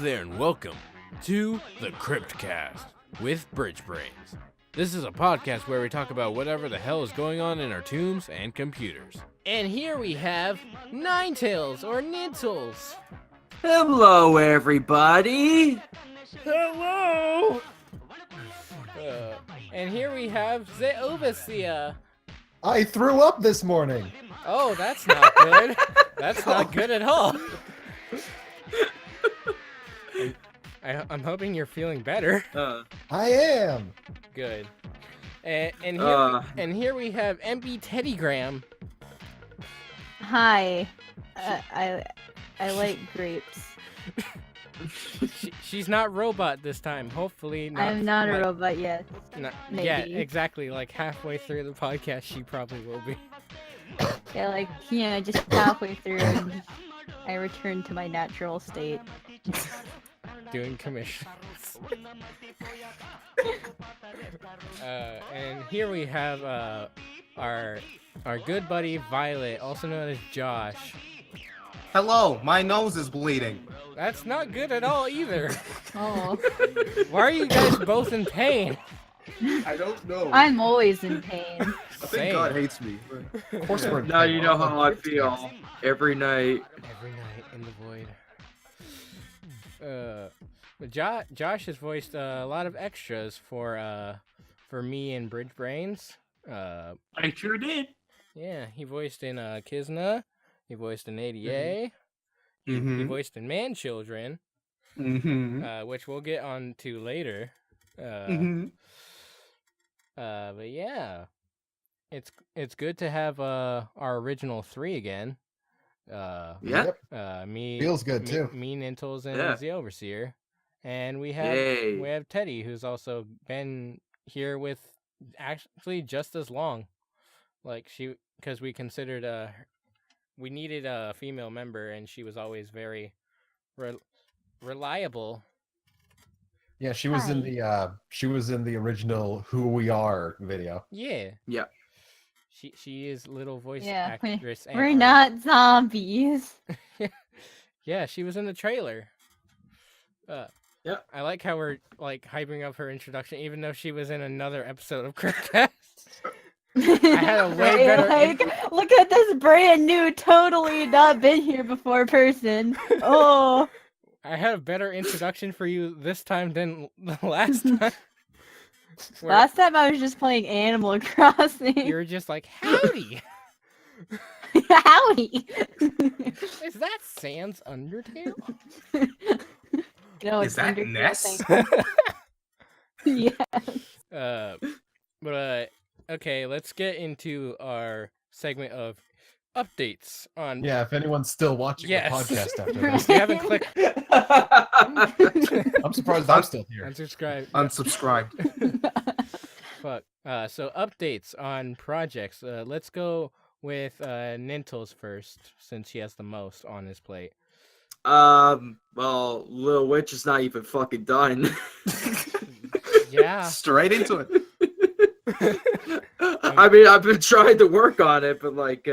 there and welcome to the Cryptcast with BridgeBrains. This is a podcast where we talk about whatever the hell is going on in our tombs and computers. And here we have Nintles or Nintles. Hello, everybody. Hello. And here we have ZehOverseer. I threw up this morning. Oh, that's not good. That's not good at all. I'm hoping you're feeling better. I am. Good. And here we have MBTeddyGram. Hi. I like grapes. She's not robot this time. Hopefully not. I'm not a robot yet. Maybe. Yeah, exactly. Like halfway through the podcast, she probably will be. Yeah, just halfway through, and I return to my natural state. Doing commissions. And here we have our good buddy Violet, also known as Josh. Hello, my nose is bleeding. That's not good at all either. Oh. Why are you guys both in pain? I don't know. I'm always in pain. I think God hates me. Of course we're in Now pain. you know how I feel every night. Every night in the void. But Josh has voiced a lot of extras for me and BridgeBrains. I sure did. Yeah, he voiced in Kizna. He voiced in ADA. He Mm-hmm. voiced in Man Children, Mm-hmm. which we'll get on to later. But yeah, it's good to have our original three again. Yeah. Me Feels good too. Me, Nintles, and Yeah. ZehOverseer, and we Yay. have Teddy, who's also been here with actually just as long. Like because we considered we needed a female member, and she was always very reliable. Yeah, she was in the original Who We Are video. Yeah. Yeah. She is little voice Yeah, actress. and We're artist. not zombies. Yeah, she was in the trailer. Yeah. I like how we're like hyping up her introduction, even though she was in another episode of Cryptcast. had a way better Like, look at this brand new, totally not been here before person. Oh. I had a better introduction for you this time than the last time. Where Last time I was just playing Animal Crossing. you were just like, howdy. Howdy. Is that Sans Undertale? No, Is that Undertale, Ness? thank you. Yeah. But okay, let's get into our segment of updates on. Yeah, if anyone's still watching Yes. the podcast after Right. this. If you haven't clicked I'm surprised I'm still here. unsubscribe. Unsubscribed. Fuck. So updates on projects. Let's go with Nintles first, since he has the most on his plate. Well, Lil Witch is not even fucking done. Yeah. Straight into it. I mean, I've been trying to work on it, but like,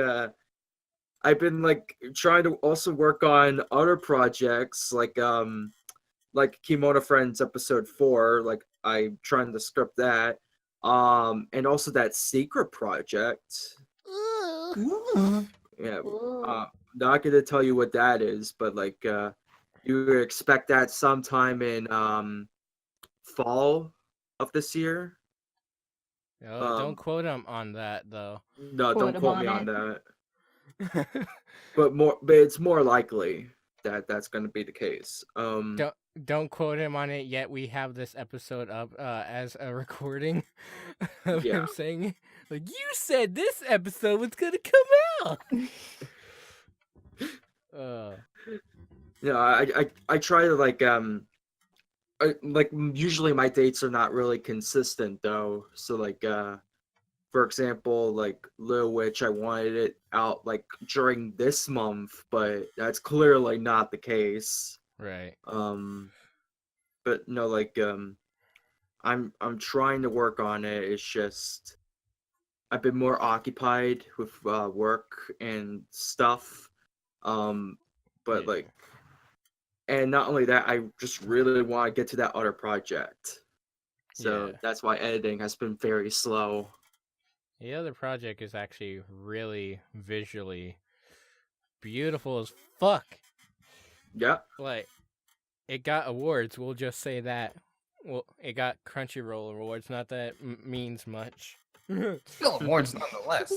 I've been like trying to also work on other projects, like Kimono Friends episode 4. Like, I'm trying to script that, and also that secret project. Yeah, not gonna tell you what that is, but like, you expect that sometime in fall of this year. Oh, don't quote him on that though. No, Quote don't him quote on me on it. that. But it's more likely that that's going to be the case. Don't quote him on it yet. We have this episode up as a recording of Yeah. him saying, like, you said this episode was gonna come out. I try to like usually my dates are not really consistent though. So like for example, like Lil Witch, I wanted it out like during this month, but that's clearly not the case. Right. But no, like I'm trying to work on it. It's just I've been more occupied with work and stuff. But Yeah. like And not only that, I just really want to get to that other project. So Yeah. that's why editing has been very slow. The other project is actually really visually beautiful as fuck. Yeah. Like, it got awards. We'll just say that. Well, it got Crunchyroll awards. Not that means much. Still awards nonetheless.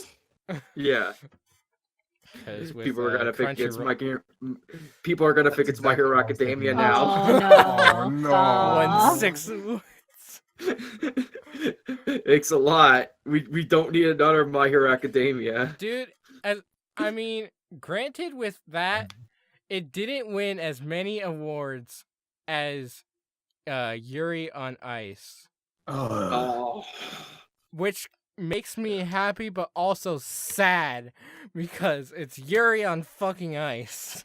Yeah. Because with People are gonna think it's Crunchyroll, People are gonna That's think it's My exactly Hero what I was thinking Academia about. now. Oh no. Oh, no. Aw. 6 awards. It's a lot. We don't need another My Hero Academia. Dude, I mean, granted with that, it didn't win as many awards as Yuri on Ice, Oh. which makes me happy but also sad because it's Yuri on fucking Ice.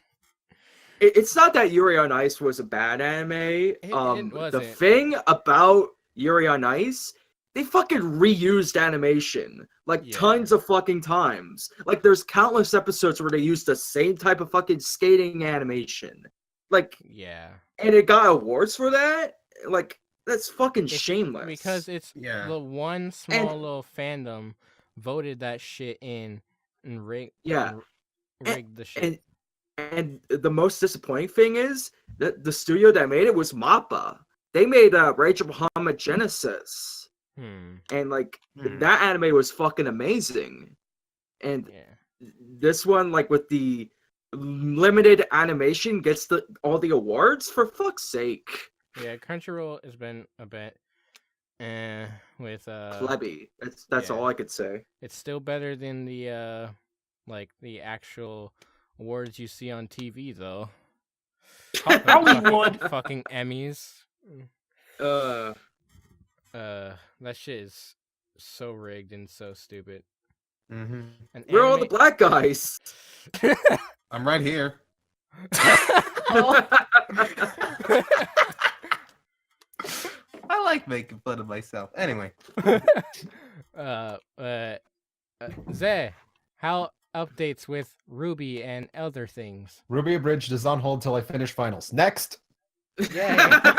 It's not that Yuri on Ice was a bad anime. It The wasn't. thing about Yuri on Ice, they fucking reused animation like Yeah. tons of fucking times. Like there's countless episodes where they used the same type of fucking skating animation. Like, Yeah. and it got awards for that? Like, that's fucking It's shameless. Because it's Yeah. the one small little fandom voted that shit in and rigged the shit. And the most disappointing thing is that the studio that made it was MAPPA. They made Rage of Bahamut Genesis. And like that anime was fucking amazing. And Yeah. this one, like with the limited animation, gets all the awards, for fuck's sake. Yeah, Crunchyroll has been a bit with Plebby. That's yeah. all I could say. It's still better than the like the actual awards you see on TV though. Hollywood. Fucking Emmys. That shit is so rigged and so stupid. Mm-hmm. An Where are all the anime- black guys? I'm right here. I like making fun of myself. Anyway. Zeh, how updates with Ruby and other things? Ruby Abridged is on hold till I finish finals. Next. Yeah.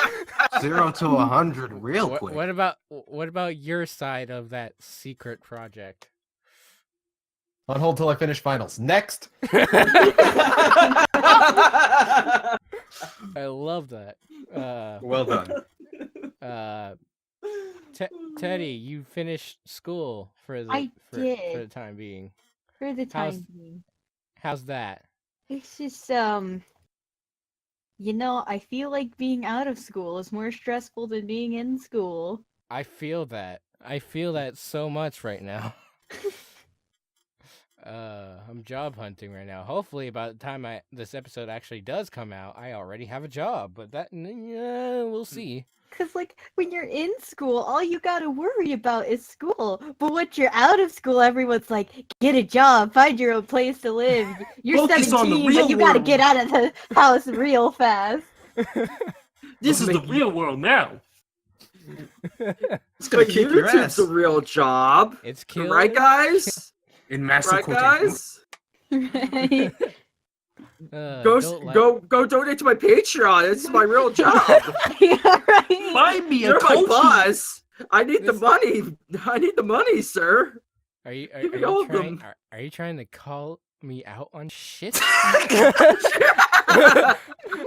0 to 100 real quick. What about your side of that secret project? On hold till I finish finals. Next. I love that. Well done. Teddy, you finished school for I for did. the time being. For the How's- time being. How's that? It's just you know, I feel like being out of school is more stressful than being in school. I feel that. I feel that so much right now. I'm job hunting right now. Hopefully, by the time this episode actually does come out, I already have a job. But that, we'll see. Cause like when you're in school, all you gotta worry about is school. But once you're out of school, everyone's like, get a job, find your own place to live. You're Focus on the 17, real but you gotta world. get out of the house real fast. This is the real world now. It's gonna But kick your YouTube's ass. a real job. It's killing. Right, guys? In massive Right, quotations. guys? Right? Go donate to my Patreon. This is my real job. Yeah, right. Buy me a You're my coach. boss. I need the This- money. I need the money, sir. Are you Give me all of them. are you trying to call me out on shit?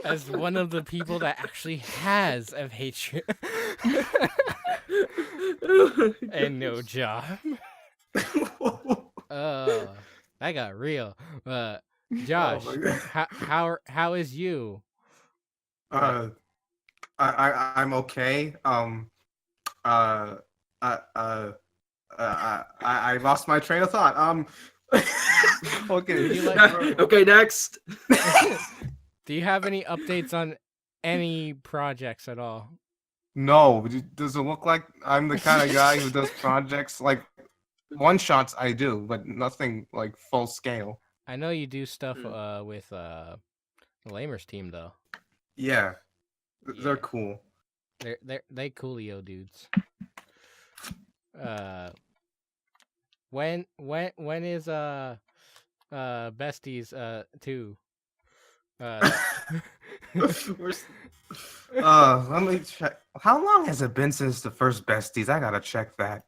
As one of the people that actually has a hatred and no job. Oh, that got real. Josh, Oh my God. how is you? I'm okay. I lost my train of thought. Okay. You like- Okay, next. Do you have any updates on any projects at all? No, does it look like I'm the kind of guy who does projects like one shots? I do, but nothing like full scale. I know you do stuff with the Lamers team though. Yeah, they're Yeah. cool. They coolio dudes. When is Besties 2? Let me check. How long has it been since the first Besties? I gotta check that.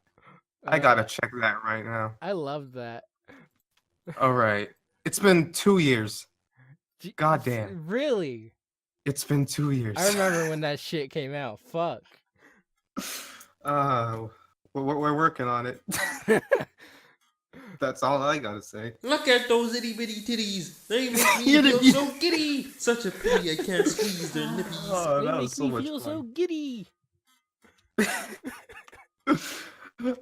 I gotta check that right now. I love that. All right. It's been 2 years. Gee, God damn. Really? It's been 2 years. I remember when that shit came out. Fuck. We're working on it. That's all I gotta say. Look at those itty bitty titties. They make me feel so giddy. Such a pity I can't squeeze their nippies. Oh, They that make was so me much feel so fun. giddy.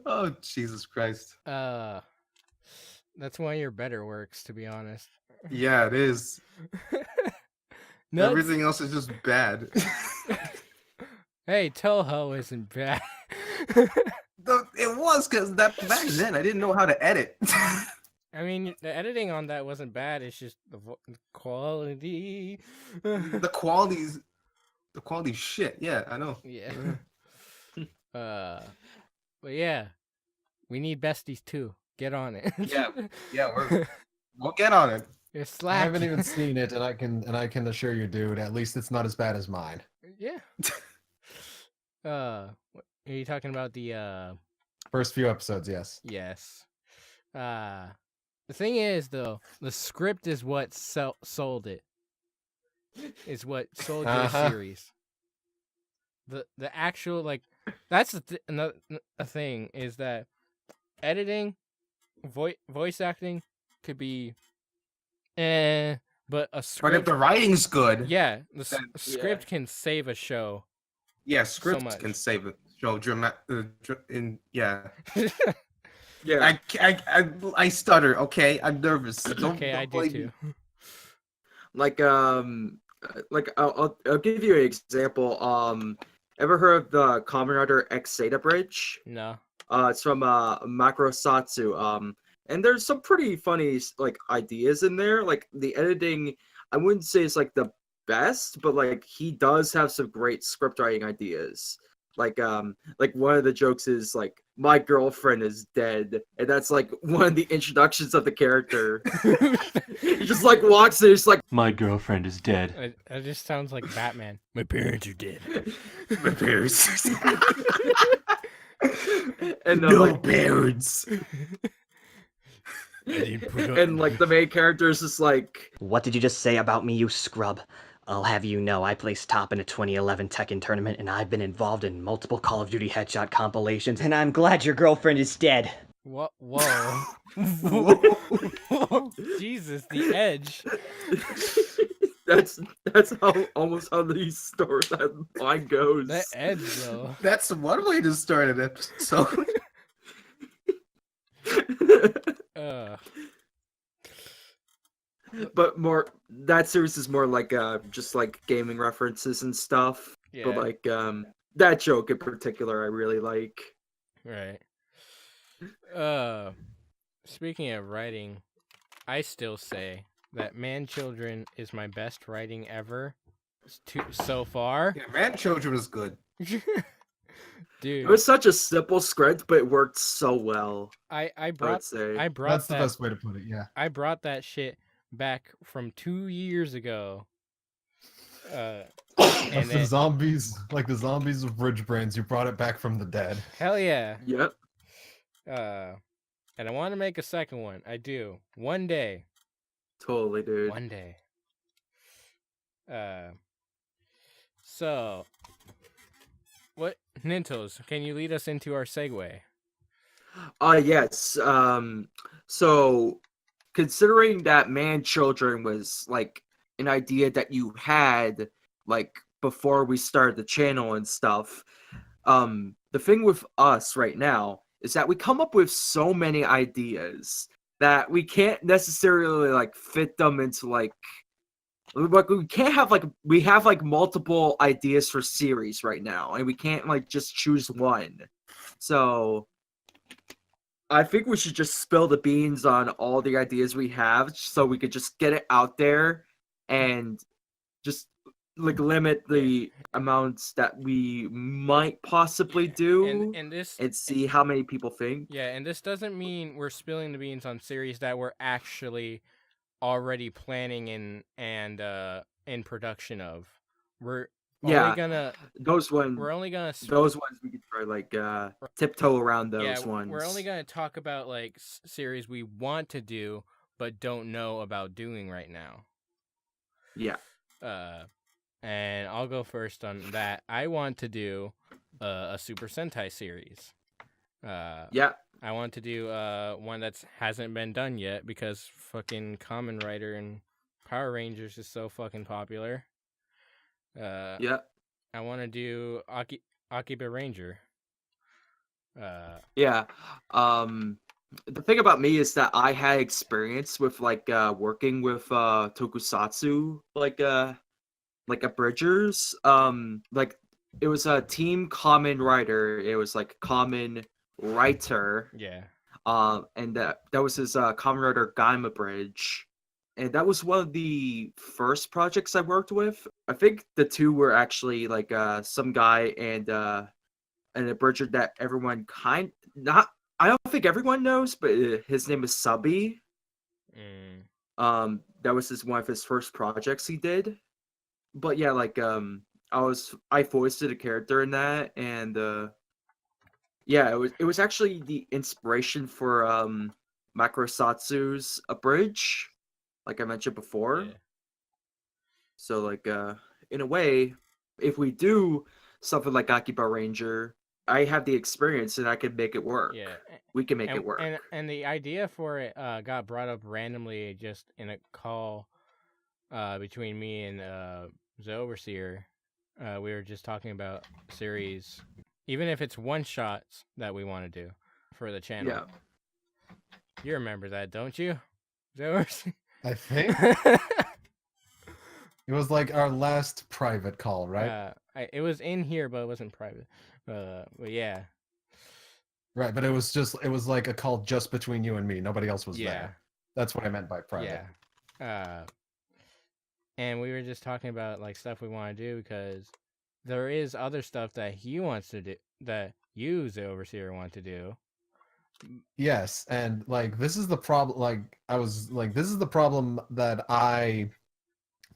Oh, Jesus Christ. That's one of your better works, to be honest. Yeah, it is. Nuts. Everything else is just bad. Hey, Toho isn't bad. It was because back then I didn't know how to edit. I mean, the editing on that wasn't bad. It's just the quality. the quality's shit. Yeah, I know. Yeah. But yeah, we need Besties too. Get on it. Yeah, we'll get on it. You're I slacking. haven't even seen it, and I can assure you, dude, at least it's not as bad as mine. Yeah. Are you talking about the First few episodes, yes. Yes. The thing is, though, the script is what sold it. Is what sold your series. The actual, like, that's another thing is that editing, voice acting could be, but a script. But if the writing's good, yeah, the then- script can save a show. yeah, scripts much. can save it. Show yeah. Yeah. I stutter. Okay, I'm nervous. Don't, Okay, don't I do blame too. me. Like I'll give you an example. Ever heard of the Kamen Rider X Zeta Bridge? No. It's from Macrosatsu. And there's some pretty funny like ideas in there. Like the editing, I wouldn't say it's like the best, but like he does have some great script writing ideas. Like one of the jokes is like my girlfriend is dead, and that's like one of the introductions of the character. He just like walks in, it's like My girlfriend is dead. It just sounds like Batman. My parents are dead. My parents. and no like, parents. and like the main character is just like, What did you just say about me, you scrub? I'll have you know I placed top in a 2011 Tekken tournament, and I've been involved in multiple Call of Duty headshot compilations, and I'm glad your girlfriend is dead. What? Whoa. Whoa. Jesus, the edge. that's how almost how these stories that line goes. That edge, though. That's one way to start an episode. But more that series is more like just like gaming references and stuff. Yeah. But like that joke in particular I really like. Right. Speaking of writing, I still say that Man Children is my best writing ever so far. Yeah, Man Children was good. Dude, It was such a simple script, but it worked so well. I I would brought say. That's the best way to put it, yeah. I brought that shit back from 2 years ago. And Like the then, zombies of BridgeBrains, you brought it back from the dead. hell yeah. Yep. And I want to make a second one. I do. One day. Totally, dude. One day. So, what, Nintles, can you lead us into our segue? Yes. So considering that Man Children was like an idea that you had like before we started the channel and stuff, the thing with us right now is that we come up with so many ideas that we can't necessarily like fit them into like we can't have like we have like multiple ideas for series right now, and we can't like just choose one. So I think we should just spill the beans on all the ideas we have so we could just get it out there and just like limit the amounts that we might possibly do and see how many people think. Yeah, and this doesn't mean we're spilling the beans on series that we're actually already planning and in production of. We're Yeah, only gonna those ones. we're only gonna Those ones we could try like tiptoe around those yeah, ones. we're only gonna talk about like series we want to do but don't know about doing right now. Yeah. And I'll go first on that. I want to do a Super Sentai series. Yeah. I want to do one that hasn't been done yet because fucking Kamen Rider and Power Rangers is so fucking popular. Yeah. I want to do Akiba Ranger. Yeah. The thing about me is that I had experience with like working with tokusatsu like abridgers. Like it was a team Kamen Rider. It was like Kamen Writer. Yeah. And that was his Kamen Rider Gaima Bridge. And that was one of the first projects I worked with. I think the two were actually like some guy and an abridger that everyone I don't think everyone knows, but his name is Subby. That was one of his first projects he did. But yeah, like I voiced a character in that, and yeah, it was actually the inspiration for Macrosatsu's Abridged, like I mentioned before. Yeah. So like in a way, if we do something like Akiba Ranger, I have the experience and I can make it work. Yeah. We can make it work. And the idea for it got brought up randomly just in a call between me and ZehOverseer. We were just talking about series, even if it's one shots that we want to do for the channel. Yeah. You remember that, don't you, ZehOverseer? I think it was like our last private call, right? It was in here, but it wasn't private. But yeah. Right, but it was like a call just between you and me. Nobody else was Yeah. there. That's what I meant by private. Yeah. And we were just talking about like stuff we want to do because there is other stuff that he wants to do that you, the overseer, want to do. Yes, and like this is the problem. This is the problem that I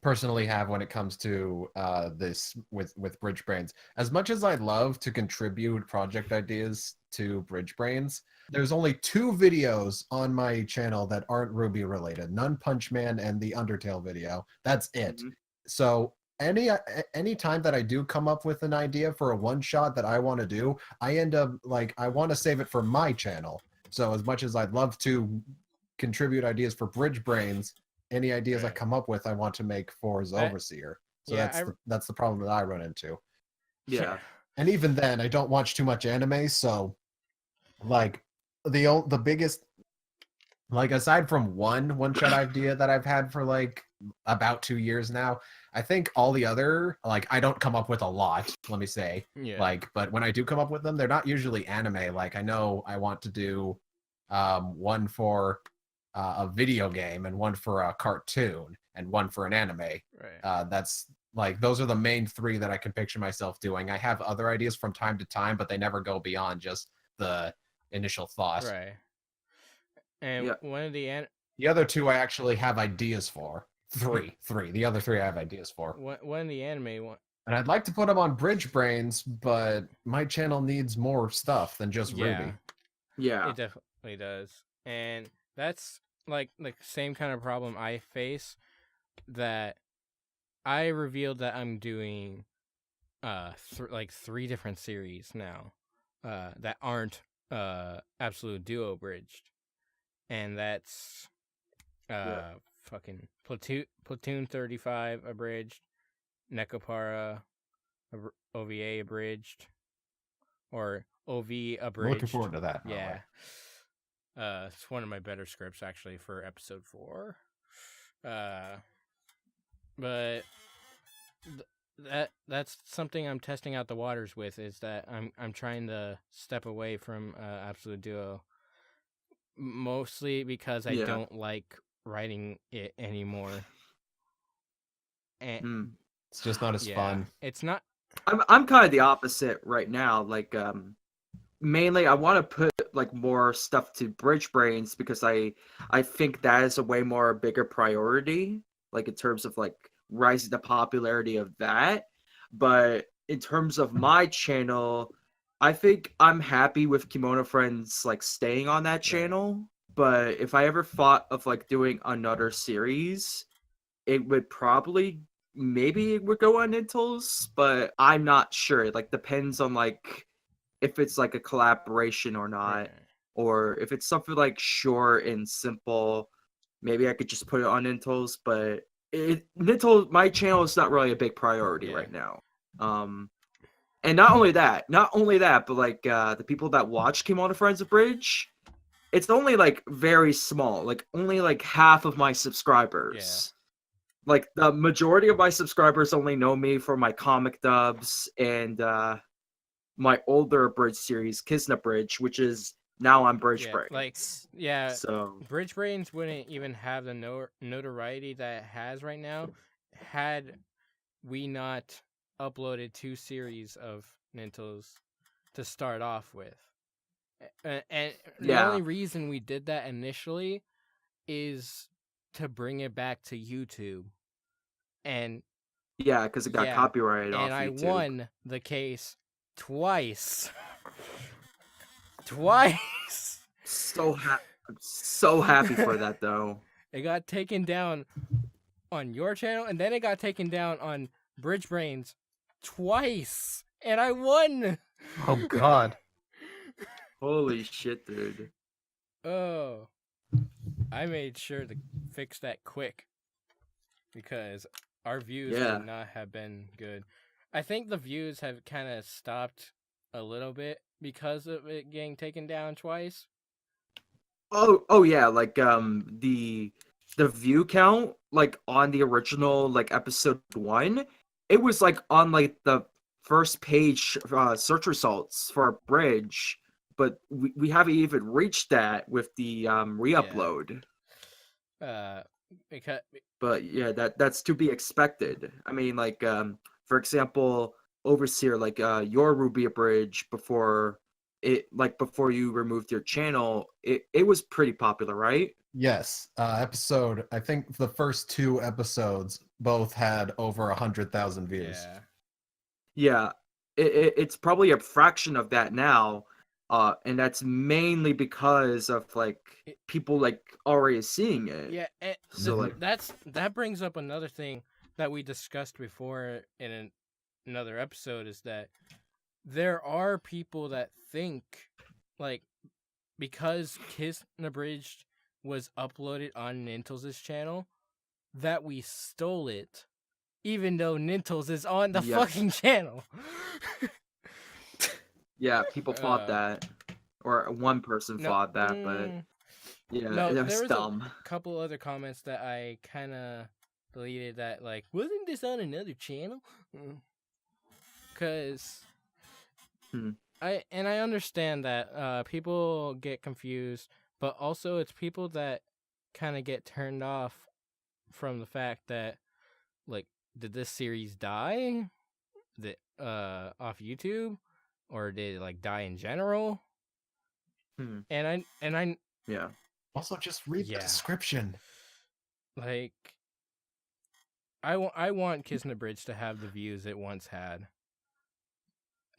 personally have when it comes to this with BridgeBrains. As much as I'd love to contribute project ideas to BridgeBrains, there's only 2 videos on my channel that aren't Ruby related. None Punch Man and the Undertale video. That's it. Mhm. So any time that I do come up with an idea for a one shot that I want to do, I end up like I want to save it for my channel. So as much as I'd love to contribute ideas for BridgeBrains, any ideas I come up with, I want to make for ZehOverseer. So yeah, that's the problem that I run into. Yeah. And even then, I don't watch too much anime, so like the biggest, like aside from one shot idea that I've had for like about 2 years now, I think all the other, like I don't come up with a lot, let me say. Yeah. Like, but when I do come up with them, they're not usually anime. Like I know I want to do one for a video game and one for a cartoon and one for an anime. Right. That's like those are the main 3 that I can picture myself doing. I have other ideas from time to time, but they never go beyond just the initial thought. Right. And Yeah. one of the The other 2 I actually have ideas for. Three. The other 3 I have ideas for. one of the anime one. And I'd like to put them on BridgeBrains, but my channel needs more stuff than just Yeah. Ruby. Yeah. It definitely does. And that's like the same kind of problem I face, that I revealed that I'm doing 3 different series now that aren't Absolute Duo bridged. And that's fucking Platoon 35 abridged, Nekopara OVA abridged, or OV abridged. Looking forward to that. by the Yeah. way. It's one of my better scripts actually for episode 4. But that's something I'm testing out the waters with, is that I'm trying to step away from Absolute Duo, mostly because I don't like writing it anymore. And It's just not as fun. It's not. I'm kind of the opposite right now. Like mainly I want to put like more stuff to BridgeBrains because I think that is a way more bigger priority, like in terms of like rising the popularity of that. But in terms of my channel, I think I'm happy with Kimono Friends like staying on that channel. But if I ever thought of like doing another series, it would probably maybe it would go on Nintles, but I'm not sure. It like depends on like if it's like a collaboration or not, or if it's something like short and simple, maybe I could just put it on Nintles. But Nintles, my channel is not really a big priority right now. And not only that, but like the people that watch Kimono Friends Abridged, it's only like very small, like only like half of my subscribers. Like the majority of my subscribers only know me for my comic dubs and my older Abridged series, Kisna Bridge, which is now on BridgeBrains. So BridgeBrains wouldn't even have the notoriety that it has right now had we not uploaded 2 series of Nintles to start off with. And the only reason we did that initially is to bring it back to YouTube. And because it got copyrighted off YouTube. And I won the case twice. Twice. I'm so happy for that though. It got taken down on your channel, and then it got taken down on BridgeBrains twice, and I won. Oh God. Holy shit, dude. Oh, I made sure to fix that quick because our views would not have been good. I think the views have kind of stopped a little bit because of it getting taken down twice. Oh yeah, like the view count like on the original like episode 1, it was like on like the first page search results for our bridge, but we haven't even reached that with the re-upload. But yeah, that's to be expected. I mean, like for example, Overseer, like your Ruby Bridge before you removed your channel, it was pretty popular, right? Yes. I think the first 2 episodes both had over 100,000 views. Yeah. It's probably a fraction of that now. And that's mainly because of like people like already seeing it. Yeah, so like that brings up another thing that we discussed before in another episode, is that there are people that think like because Kiss Abridged was uploaded on Nintles' channel that we stole it, even though Nintles is on the fucking channel. Yeah, people thought that, or one person thought that, but it was dumb. A couple other comments that I kind of deleted that, like, wasn't this on another channel? Because I understand that people get confused, but also it's people that kind of get turned off from the fact that, like, did this series die off YouTube? Or did it like die in general? And I Also, just read the description. Like, I want Kiss Bridge to have the views it once had,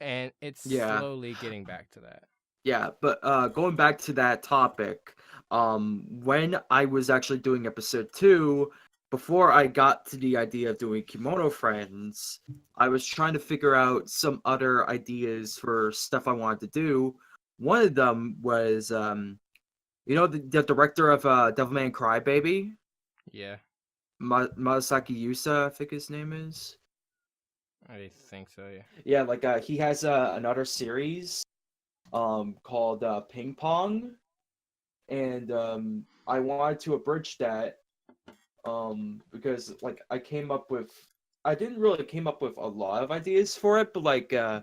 and it's slowly getting back to that. Yeah, but going back to that topic, when I was actually doing episode 2, before I got to the idea of doing Kimono Friends, I was trying to figure out some other ideas for stuff I wanted to do. One of them was, the director of Devilman Crybaby? Yeah. Masaki Yusa, I think his name is. I think so, yeah. Yeah, like he has another series called Ping Pong, and I wanted to abridge that. Because like I didn't really came up with a lot of ideas for it, but like I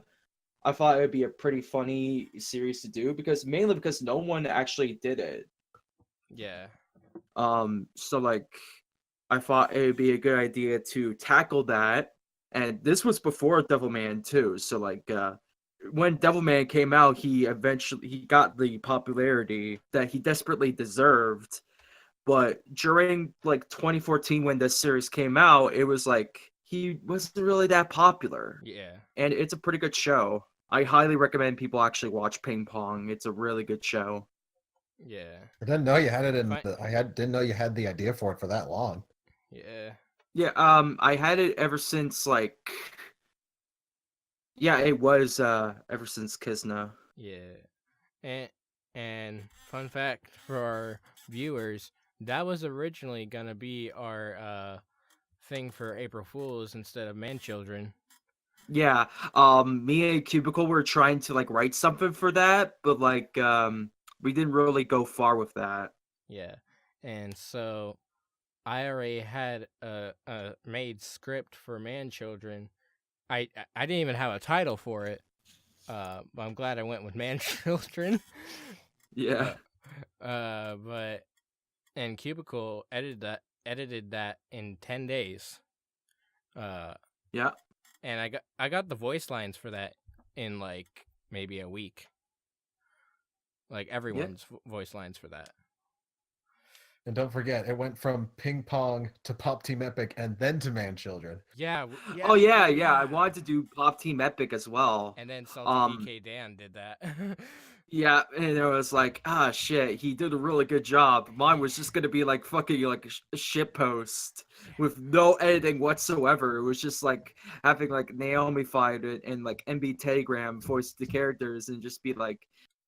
thought it would be a pretty funny series to do mainly because no one actually did it. Yeah. So like I thought it would be a good idea to tackle that, and this was before Devilman too. So like when Devilman came out, he got the popularity that he desperately deserved. But during like 2014 when this series came out, it was like he wasn't really that popular. Yeah. And it's a pretty good show. I highly recommend people actually watch Ping Pong. It's a really good show. Yeah. I didn't know you had it in. Fine. Didn't know you had the idea for it for that long. Yeah. Yeah, I had it ever since like yeah, it was ever since Kizna. Yeah. And fun fact for our viewers, that was originally gonna be our thing for April Fools instead of man children. Yeah, me and Cubicle were trying to like write something for that, but like we didn't really go far with that. Yeah. And so I already had a made script for man children. I didn't even have a title for it. But I'm glad I went with man children. Yeah. But and Cubicle edited that in 10 days. Yeah. And I got the voice lines for that in like maybe a week. Like everyone's voice lines for that. And don't forget, it went from Ping Pong to Pop Team Epic and then to Man Children. Yeah. Oh yeah, yeah. I wanted to do Pop Team Epic as well. And then Salty DK Dan did that. Yeah, and it was like, ah, shit, he did a really good job. Mine was just gonna be like fucking like a shit post with no editing whatsoever. It was just like having like Naomi fight it and like MBTeddyGram voice the characters and just be like,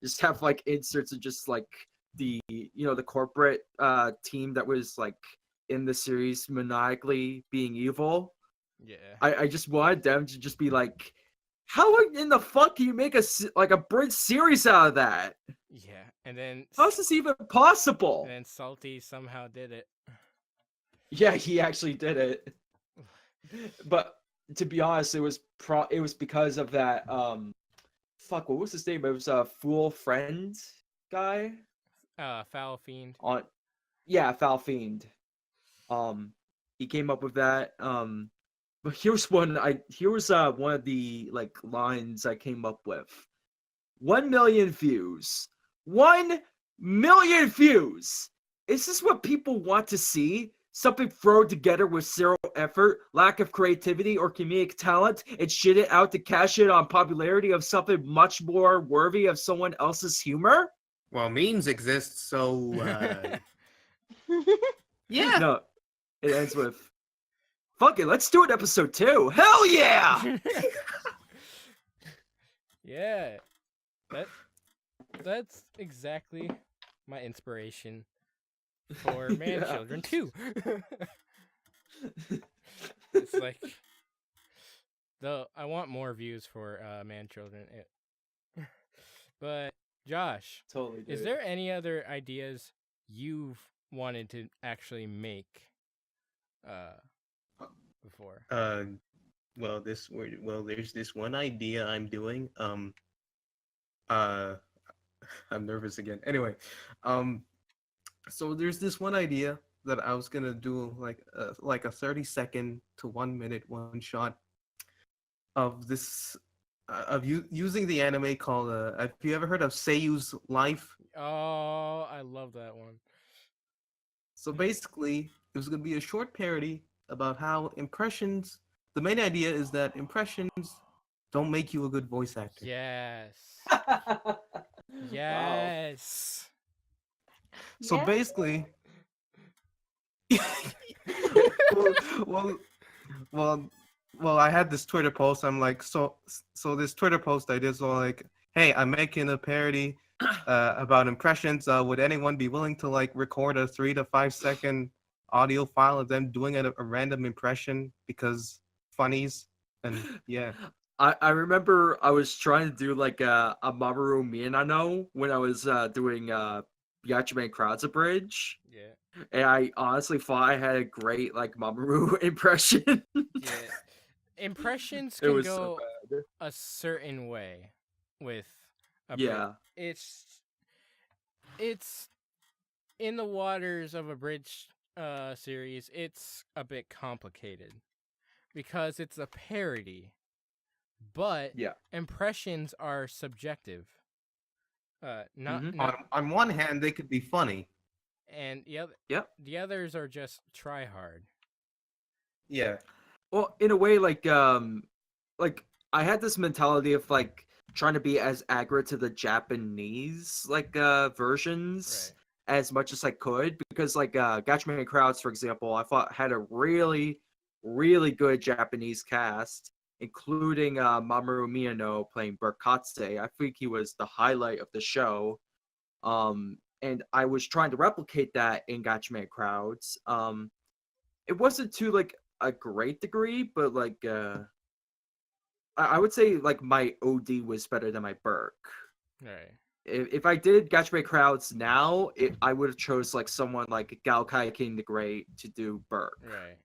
just have like inserts of just like the the corporate team that was like in the series maniacally being evil. Yeah. I just wanted them to just be like, how in the fuck do you make a bridge series out of that? Yeah. And then How's this even possible? And then Salty somehow did it. Yeah, he actually did it. But to be honest, it was because of that fuck, what was his name? It was a Fool Friend guy. Foul Fiend. Foul Fiend. He came up with that. But here's one of the like lines I came up with. 1 million views. 1 million views. Is this what people want to see? Something thrown together with zero effort, lack of creativity, or comedic talent, and shit it out to cash in on popularity of something much more worthy of someone else's humor? Well, memes exist, so yeah. No, it ends with, fuck it, let's do an episode 2. Hell yeah! Yeah. That's exactly my inspiration for Man Yeah. Children too. It's like, though I want more views for Man Children. But Josh, Totally. Dude. is there any other ideas you've wanted to actually make before? Well, there's this one idea I'm doing. I'm nervous again. Anyway, so there's this one idea that I was gonna do like a 30-second to 1 minute one shot of this using the anime called have you ever heard of Seiyu's Life? Oh, I love that one. So basically, it was gonna be a short parody about how impressions. The main idea is that impressions don't make you a good voice actor. Yes. Wow. Yes. So Yeah. basically, well, I had this Twitter post. I'm like, so this Twitter post I did, so like, hey, I'm making a parody about impressions. Would anyone be willing to like record a 3 to 5 second audio file of them doing a random impression because funnies and yeah. I remember I was trying to do like a Mamoru Minano when I was doing Yachiman Crowds Abridged. Yeah. And I honestly thought I had a great like Mamoru impression. Yeah. Impressions It can was go so bad. a certain way with a Yeah. it's in the waters of a bridge series. It's a bit complicated because it's a parody, but Yeah. impressions are subjective. Not Mhm. not On one hand, they could be funny. And Yep. the others are just try hard. Yeah. Well, in a way, like I had this mentality of like trying to be as accurate to the Japanese versions as much as I could, because like Gatchaman Crowds, for example, I thought had a really, really good Japanese cast, including Mamoru Miyano playing Burkatse. I think he was the highlight of the show. And I was trying to replicate that in Gatchaman Crowds. It wasn't to like a great degree, but like I would say like my OD was better than my Burk. Right. If I did Gatchaman Crowds now, I would have chose like someone like Galkai King the Great to do Burk. Right.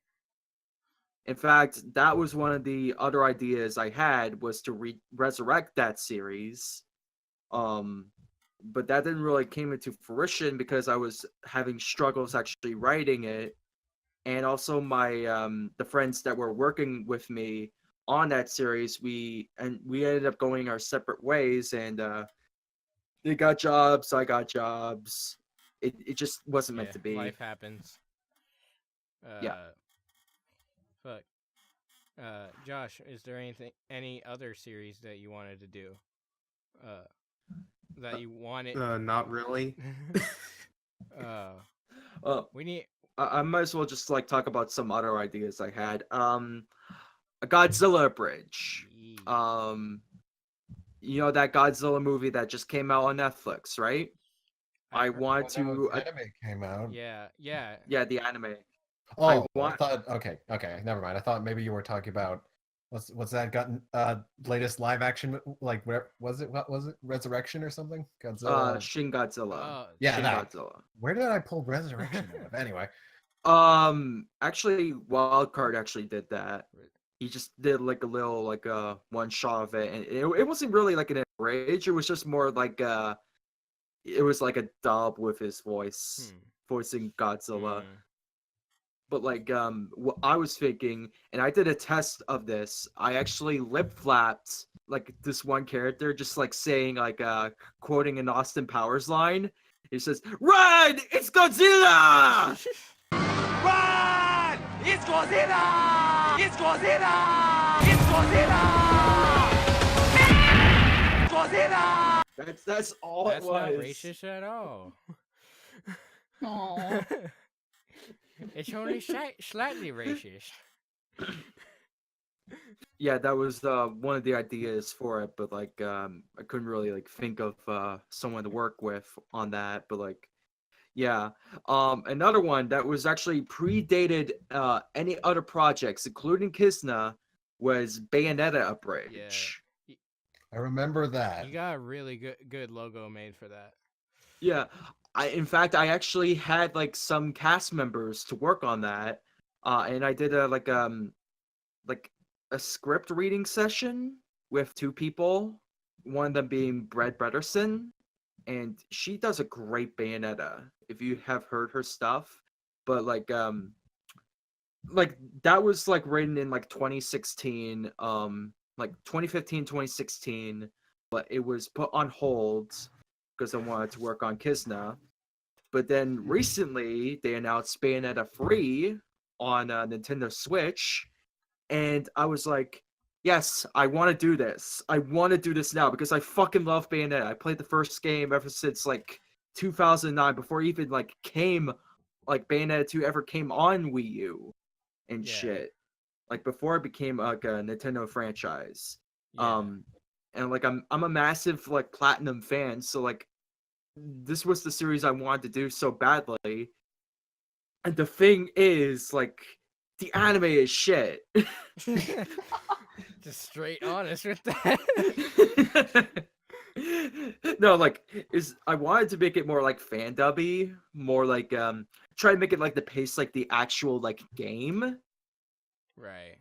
In fact, that was one of the other ideas I had, was to resurrect that series. But that didn't really came into fruition because I was having struggles actually writing it. And also my the friends that were working with me on that series, we ended up going our separate ways, and they got jobs, I got jobs. It just wasn't meant to be. Life happens. Yeah. Fuck. Josh, is there any other series that you wanted to do? That you wanted? Not really. We need. I might as well just like talk about some other ideas I had. A Godzilla bridge. You know that Godzilla movie that just came out on Netflix, right? I want to. Anime came out. Yeah. Yeah, the anime. Oh, I thought. Okay, never mind. I thought maybe you were talking about what's that gotten latest live action, like where was it? What was it? Resurrection or something? Godzilla. Shin Godzilla. Yeah, Shin that. Godzilla. Where did I pull Resurrection out of? Anyway. Actually, Wildcard actually did that. He just did like a little like one shot of it, and it wasn't really like an abridged. It was just more like it was like a dub with his voice voicing Godzilla. But like what I was thinking, and I did a test of this, I actually lip flapped like this one character, just like saying like quoting an Austin Powers line. He says, "Run! It's Godzilla!" Run! It's Godzilla! It's Godzilla! It's Godzilla! Godzilla! That's all That's it was. not racist at all. Aww. It's only slightly racist. Yeah, that was one of the ideas for it, but like I couldn't really like think of someone to work with on that. But like, yeah, another one that was actually predated any other projects, including Kisna, was Bayonetta Abridged. Yeah. I remember that. You got a really good logo made for that. Yeah, in fact, I actually had like some cast members to work on that, and I did a script reading session with two people, one of them being Brett Bretterson, and she does a great Bayonetta if you have heard her stuff. But like that was like written in like 2016, like 2015, 2016, but it was put on hold because I wanted to work on Kisna. But then recently they announced Bayonetta 3 on Nintendo Switch, and I was like, yes, I want to do this. I want to do this now because I fucking love Bayonetta. I played the first game ever since like 2009, before even like Bayonetta 2 ever came on Wii U and shit. Like before it became like a Nintendo franchise. Yeah. And like I'm a massive like Platinum fan, so like this was the series I wanted to do so badly. And the thing is, like, the anime is shit. Just straight honest with that. No, like, I wanted to make it more like fan dubby, more like try to make it like the pace like the actual like game. Right.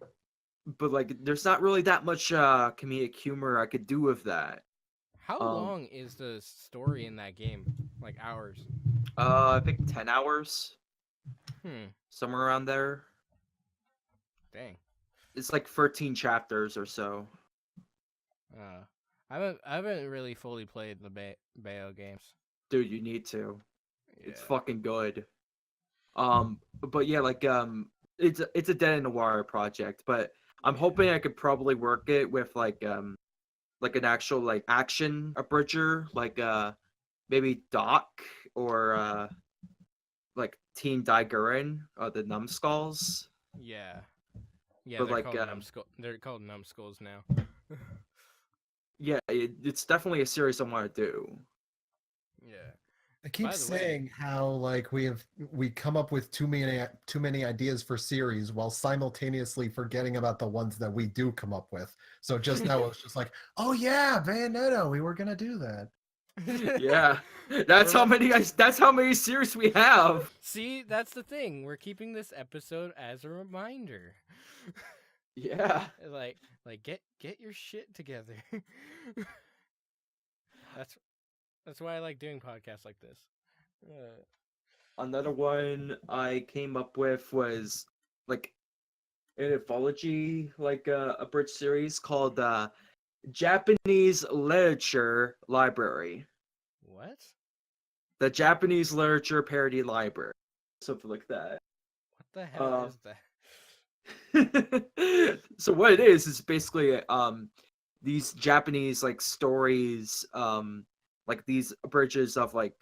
But like there's not really that much comedic humor I could do with that. How long is the story in that game? Like hours? I think 10 hours. Somewhere around there. Dang. It's like 13 chapters or so. I haven't really fully played the Bayo games. Dude, you need to. It's Yeah. fucking good. But yeah, like it's a dead in the water project, but I'm hoping I could probably work it with like an actual like action abridger, like maybe Doc or like Teen Daiguren, the numbskulls. Yeah. Yeah, But they're like called they're called numbskulls now. yeah, it's definitely a series I want to do. Yeah. I keep By the way- saying how like we come up with too many ideas for series while simultaneously forgetting about the ones that we do come up with. So just now it was just like, oh yeah, Bayonetta, we were gonna do that. Yeah, that's how many series we have. See, that's the thing. We're keeping this episode as a reminder. Yeah. like get your shit together. That's why I like doing podcasts like this. Another one I came up with was like an anthology, like a bridge series called Japanese Literature Library. What? The Japanese Literature Parody Library. Something like that. What the hell is that? So what it is basically these Japanese like stories, like these bridges of like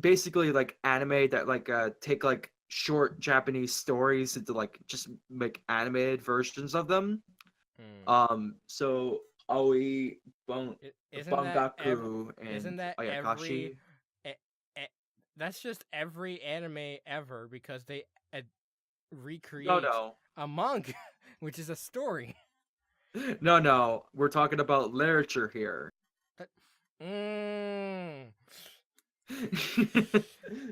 basically like anime that like take like short Japanese stories into like just make animated versions of them. So Aoi, Bangaku, isn't and that Ayakashi. That's just every anime ever because they recreate No. a manga, which is a story. No. We're talking about literature here.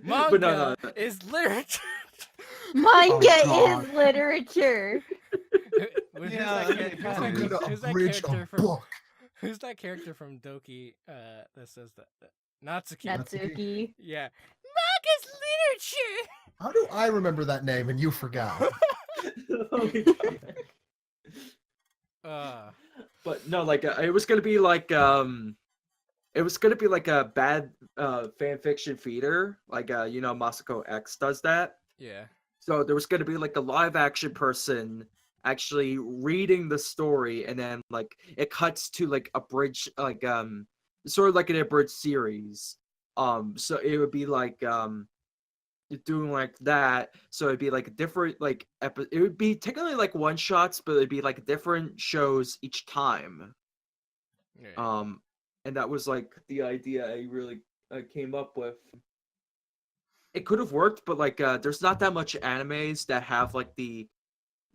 Manga But no. is literature. Manga God. is literature. Who's Yeah, that it character? is. I'm gonna Who's that abridge character a from? book. Who's that character from Doki? That says that. Natsuki. Natsuki. Yeah. Manga's literature. How do I remember that name and you forgot? But no, like it was gonna be like a bad fan fiction feeder, like Masako X does that. Yeah. So there was gonna be like a live action person actually reading the story, and then like it cuts to like a bridge, like sort of like an abridged series. So it would be like doing like that. So it'd be like different like it would be technically like one shots, but it'd be like different shows each time. Yeah. And that was like the idea I really came up with. It could have worked, but like there's not that much animes that have like the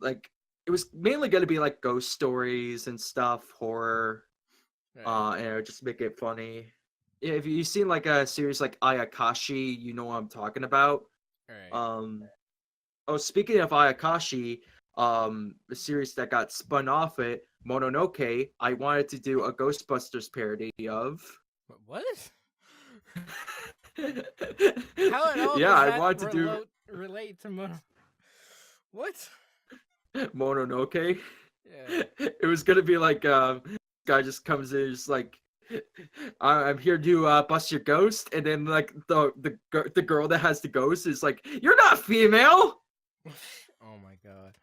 like it was mainly gonna be like ghost stories and stuff, horror, and it would just make it funny. If you've seen like a series like Ayakashi, you know what I'm talking about. Right. Oh, speaking of Ayakashi, the series that got spun off it, Mononoke, I wanted to do a Ghostbusters parody of. What? How at all Yeah, does I that wanted to relate to What? do Mononoke. Yeah. It was gonna be like guy just comes in, just like, I'm here to bust your ghost, and then like the girl that has the ghost is like, you're not female. Oh my god.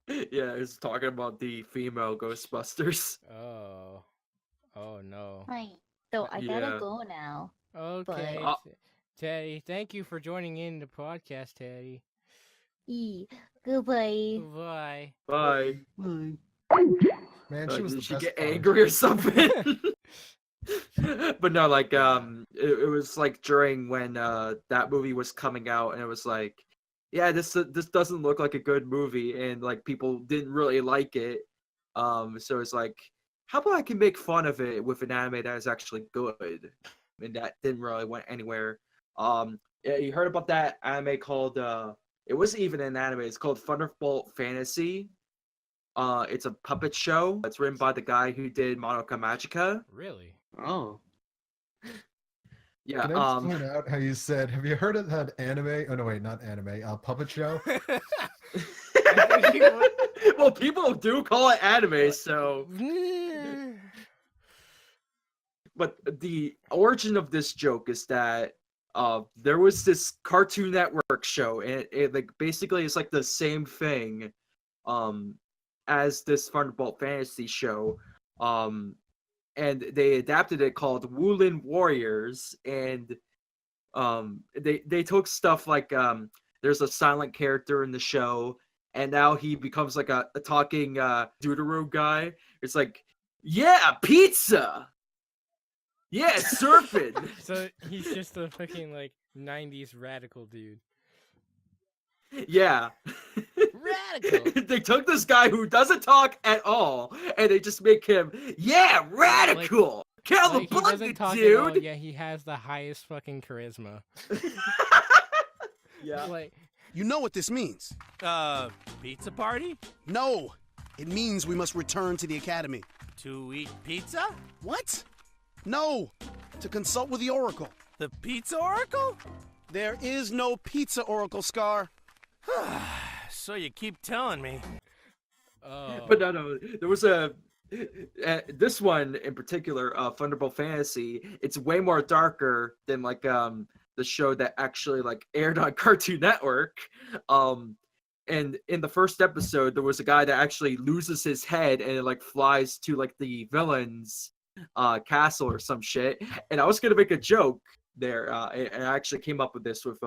Yeah, it's talking about the female Ghostbusters. Oh. Oh no. Right. So I Yeah. gotta go now. Okay. But- Teddy, thank you for joining in the podcast, Teddy. Goodbye. Bye. Bye. Man, she was Did the she best get part. angry or something? But no, like it was like during when that movie was coming out, and it was like, yeah, this doesn't look like a good movie, and like people didn't really like it. So it's like, how about I can make fun of it with an anime that is actually good, and that didn't really went anywhere. Yeah, you heard about that anime called it wasn't even an anime. It's called Thunderbolt Fantasy. It's a puppet show. It's written by the guy who did Monoka Magica. Really? Oh. Yeah. Can I just point out how you said, have you heard of that anime? Oh no, wait, not anime. Puppet show. Well, people do call it anime, so but the origin of this joke is that there was this Cartoon Network show, and it like basically it's like the same thing as this Thunderbolt Fantasy show, and they adapted it called Woolen Warriors, and they took stuff like there's a silent character in the show, and now he becomes like a talking Deutero guy. It's like, yeah, pizza. Yeah, surfing. So he's just a fucking like 90s radical dude. Yeah. Radical. They took this guy who doesn't talk at all, and they just make him, yeah, radical. Kill the Like, he doesn't bucket, talk at all, dude. yeah, he has the highest fucking charisma. Yeah. Like, You know what this means? Pizza party? No! It means we must return to the academy. To eat pizza? What? No! To consult with the Oracle. The Pizza Oracle? There is no Pizza Oracle, Scar. So you keep telling me. But no, there was this one in particular, Thunderbolt Fantasy. It's way more darker than like the show that actually like aired on Cartoon Network. And in the first episode, there was a guy that actually loses his head and it like flies to like the villain's castle or some shit. And I was gonna make a joke there, and I actually came up with this with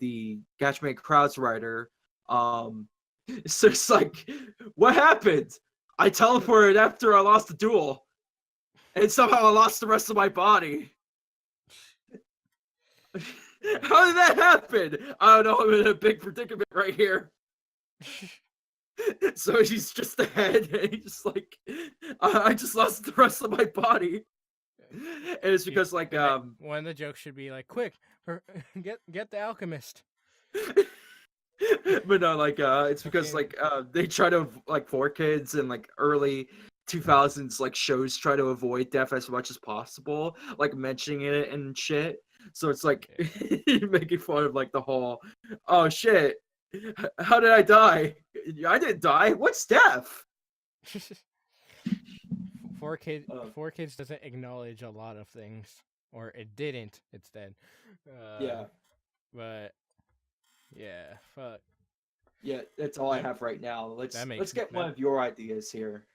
the Gatchman Crowds writer. So it's like, what happened? I teleported after I lost the duel, and somehow I lost the rest of my body. How did that happen? I don't know. I'm in a big predicament right here. So he's just the head, and he's just like, I just lost the rest of my body. And it's because like one of the jokes should be like, quick, get the alchemist. But no, like it's because like they try to like 4Kids and like early 2000s like shows try to avoid death as much as possible, like mentioning it and shit. So it's like making fun of like the whole, oh shit, how did I die? I didn't die. What's death? 4Kids doesn't acknowledge a lot of things, or it didn't. It's dead. Yeah. But yeah, fuck. Yeah, that's all I have right now. Let's get one of your ideas here.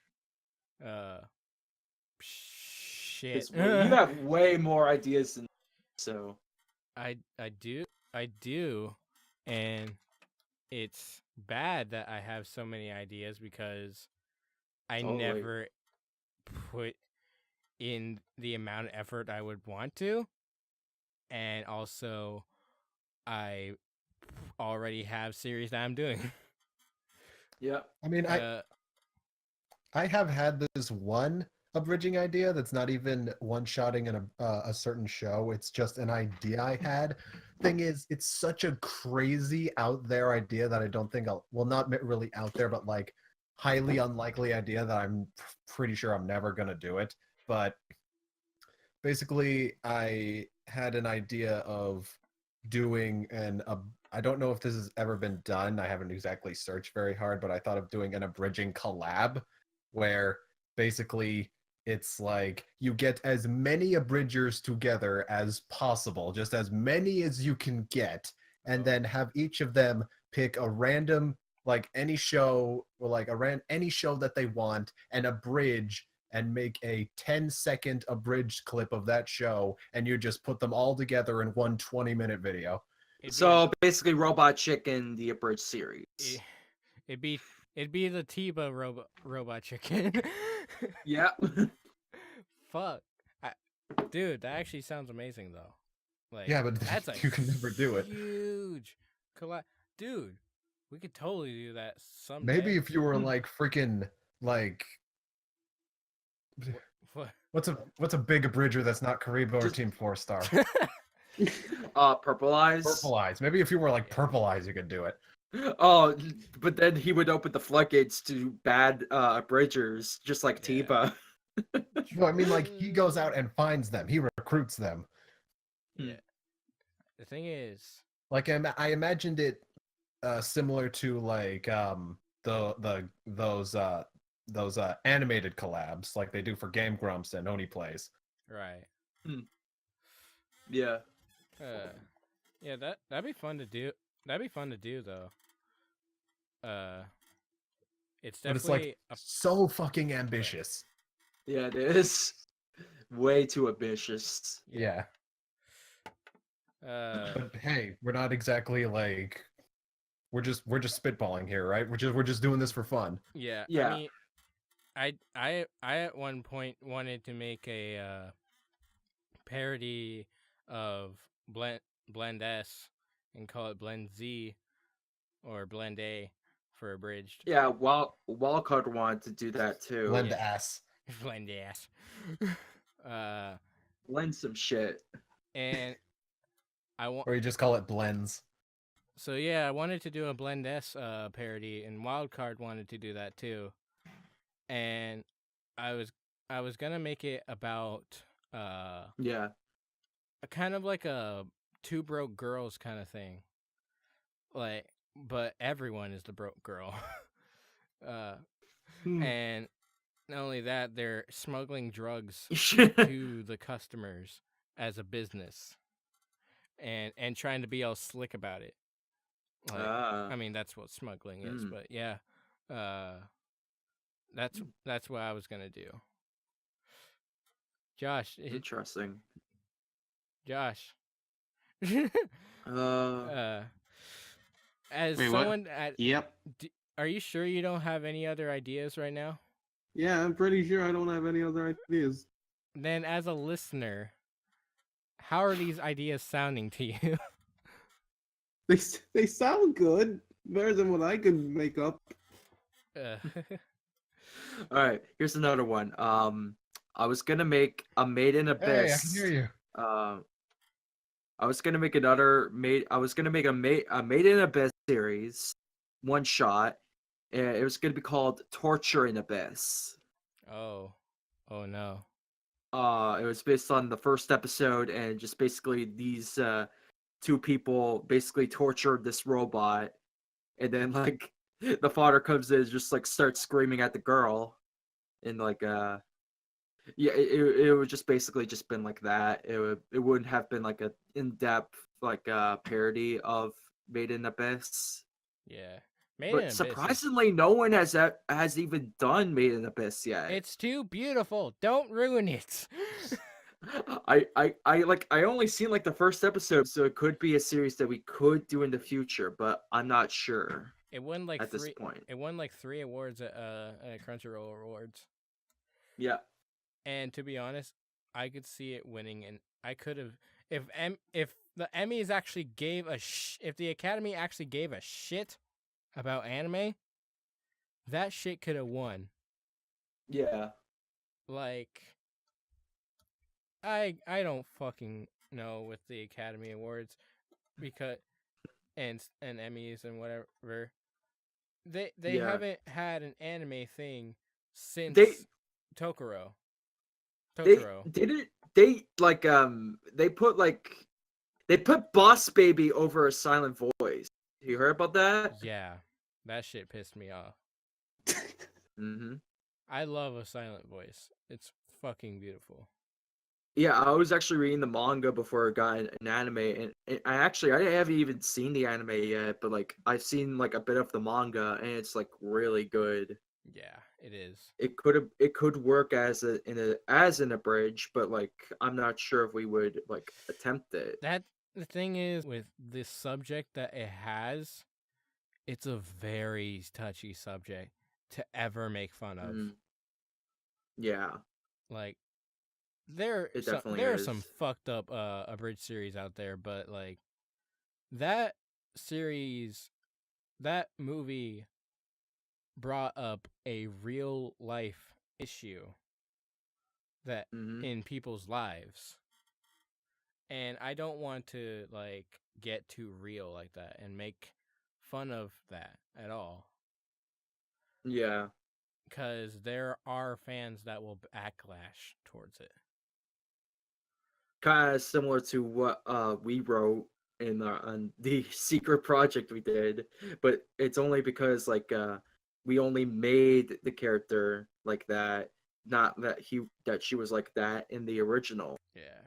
Shit. You have way more ideas than so. I do, and it's bad that I have so many ideas because I never put in the amount of effort I would want to, and also I already have series that I'm doing. Yeah, I mean, I have had this one abridging idea that's not even one-shotting in a certain show. It's just an idea I had. Thing is, it's such a crazy out there idea that I don't think not really out there, but like highly unlikely idea that I'm pretty sure I'm never gonna do it. But basically, I had an idea of doing I don't know if this has ever been done. I haven't exactly searched very hard, but I thought of doing an abridging collab where basically it's like you get as many abridgers together as possible, just as many as you can get, and then have each of them pick a random, like any show, or like any show that they want, and abridge and make a 10-second abridged clip of that show, and you just put them all together in one 20-minute video. So basically, Robot Chicken, the abridged series. It'd be the Tiba robot chicken. Yeah. Fuck, dude, that actually sounds amazing though. Like, yeah, but that's you can never do it. Huge dude. We could totally do that someday. Maybe if you were like freaking like. What's a big abridger that's not Karibo or Team 4-Star? Purple Eyes. Purple Eyes. Maybe if you were like Purple Eyes, you could do it. Oh, but then he would open the floodgates to bad abridgers, just like Tiba. No, I mean like he goes out and finds them. He recruits them. Yeah. The thing is, like I imagined it similar to like those animated collabs like they do for Game Grumps and Oni Plays. Right. Yeah. Yeah, that'd be fun to do. That'd be fun to do though. It's But it's definitely like so fucking ambitious. Yeah, it is. Way too ambitious. Yeah. uh But hey, we're not exactly like we're just spitballing here, right? We're just doing this for fun. yeah. Yeah. I mean, I at one point wanted to make a parody of Blend S and call it Blend Z or Blend A for Abridged. Yeah, Wildcard wanted to do that too. Lend Yeah. ass. Blend ass. Lend some shit. And I want. Or you just call it blends. So yeah, I wanted to do a Blend S parody, and Wildcard wanted to do that too. And I was gonna make it about Yeah. a kind of like a two broke girls kind of thing. Like, but everyone is the broke girl. And not only that, they're smuggling drugs to the customers as a business, and trying to be all slick about it. Like, I mean, that's what smuggling is, but yeah, that's what I was gonna do. Josh, Interesting. Josh. Uh, As Wait, what? someone at, Yep. are you sure you don't have any other ideas right now? Yeah, I'm pretty sure I don't have any other ideas. Then, as a listener, how are these ideas sounding to you? They sound good, better than what I could make up. Uh, all right, here's another one. I was gonna make a Made in Abyss. Hey, I can hear you. I was gonna make another made. I was gonna make a Made in Abyss series, one shot. And it was gonna be called Torture in Abyss. oh no. It was based on the first episode, and just basically these two people basically tortured this robot, and then like the father comes in and just like starts screaming at the girl, and like yeah, it would just basically just been like that. It wouldn't have been like a in-depth like parody of Made in Abyss. Yeah. Made in But Abyss is- surprisingly, no one has even done Made in Abyss yet. It's too beautiful. Don't ruin it. I only seen like the first episode, so it could be a series that we could do in the future, but I'm not sure It won like at three. this point. It won like 3 awards at Crunchyroll Awards. Yeah. And to be honest, I could see it winning, and I could have if the Emmys actually gave if the Academy actually gave a shit about anime, that shit could have won. Yeah. Like, I don't fucking know with the Academy Awards because and Emmys and whatever. They Yeah. haven't had an anime thing since Tokoro. They put Boss Baby over a silent voice. You heard about that? Yeah, that shit pissed me off. Mm-hmm. I love a silent voice. It's fucking beautiful. Yeah, I was actually reading the manga before it got an anime, and I haven't even seen the anime yet, but like I've seen like a bit of the manga, and it's like really good. Yeah, it is. It could work as an abridged, but like I'm not sure if we would like attempt it. That the thing is with this subject that it has, it's a very touchy subject to ever make fun of. Yeah. Like there are some fucked up abridged series out there, but like that movie brought up a real life issue that in people's lives. And I don't want to like get too real like that and make fun of that at all. Yeah. Because there are fans that will backlash towards it. Kind of similar to what we wrote on the secret project we did, but it's only because like we only made the character like that, not that she was like that in the original. Yeah.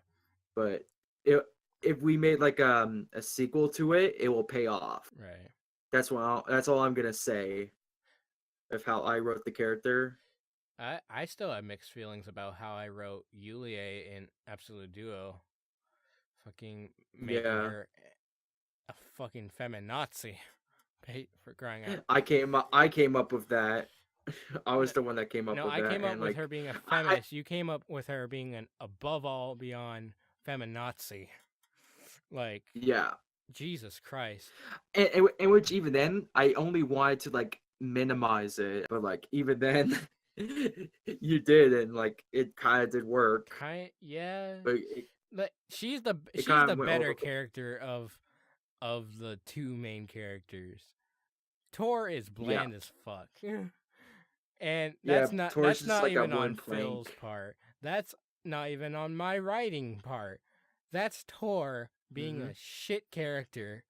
But if we made like a sequel to it, it will pay off. Right. That's all I'm gonna say of how I wrote the character. I still have mixed feelings about how I wrote Yulie in Absolute Duo. Fucking making Yeah. her a fucking feminazi. For crying out. I came up with that. I was the one that came up No, with I that. came up and, with like, her being a feminist. You came up with her being an above all beyond feminazi. Like, yeah. Jesus Christ. And which even then, I only wanted to like minimize it, but like even then, you did, and like it kind of did work. Yeah. But she's the kinda went better overboard. character of the two main characters. Tor is bland as fuck. And that's Yeah, not Tor's that's just not like a even on wooden Phil's plank. part. That's not even on my writing part. That's Tor being a shit character